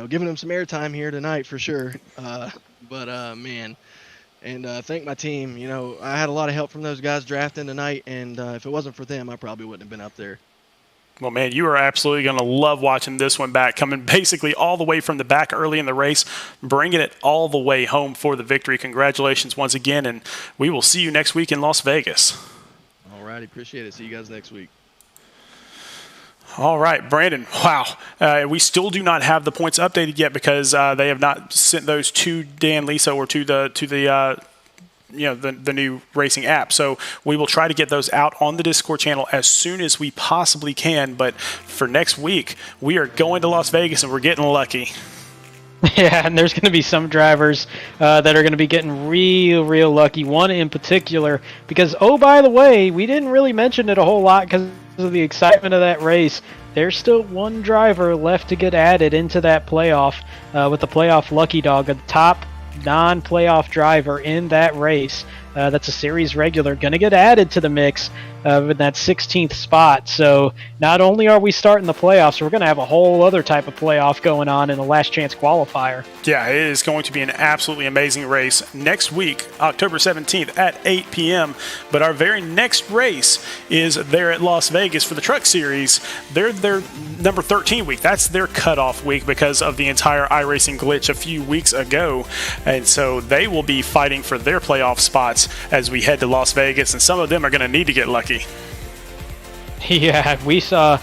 giving them some airtime here tonight for sure. Man, and thank my team. I had a lot of help from those guys drafting tonight, and if it wasn't for them, I probably wouldn't have been up there. Well, man, you are absolutely going to love watching this one back, coming basically all the way from the back early in the race, bringing it all the way home for the victory. Congratulations once again, and we will see you next week in Las Vegas. All righty, appreciate it. See you guys next week. All right, Brandon, wow. We still do not have the points updated yet because they have not sent those to Dan Lisa or to the new racing app. So we will try to get those out on the Discord channel as soon as we possibly can. But for next week, we are going to Las Vegas and we're getting lucky. Yeah, and there's going to be some drivers that are going to be getting real lucky. One in particular, because, oh, by the way, we didn't really mention it a whole lot because of the excitement of that race. There's still one driver left to get added into that playoff with the playoff lucky dog, a top non-playoff driver in that race. That's a series regular, going to get added to the mix in that 16th spot. So not only are we starting the playoffs, we're going to have a whole other type of playoff going on in the last chance qualifier. Yeah, it is going to be an absolutely amazing race next week, October 17th at 8 p.m. But our very next race is there at Las Vegas for the Truck Series. They're their number 13 week. That's their cutoff week because of the entire iRacing glitch a few weeks ago. And so they will be fighting for their playoff spots as we head to Las Vegas, and some of them are going to need to get lucky. Yeah, we saw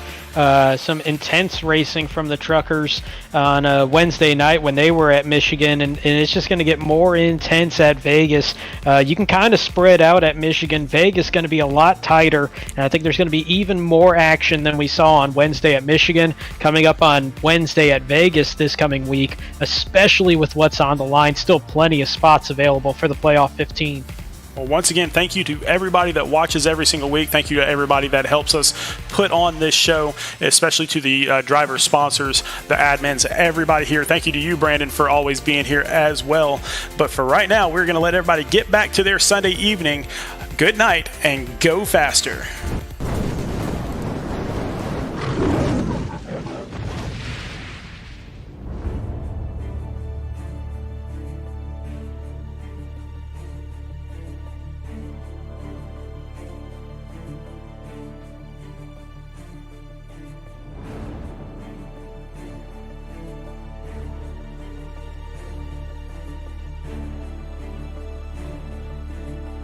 some intense racing from the truckers on Wednesday night when they were at Michigan, and it's just going to get more intense at Vegas. You can kind of spread out at Michigan. Vegas is going to be a lot tighter, and I think there's going to be even more action than we saw on Wednesday at Michigan coming up on Wednesday at Vegas this coming week, especially with what's on the line. Still plenty of spots available for the playoff 15. Well, once again, thank you to everybody that watches every single week. Thank you to everybody that helps us put on this show, especially to the driver sponsors, the admins, everybody here. Thank you to you, Brandon, for always being here as well. But for right now, we're going to let everybody get back to their Sunday evening. Good night and go faster.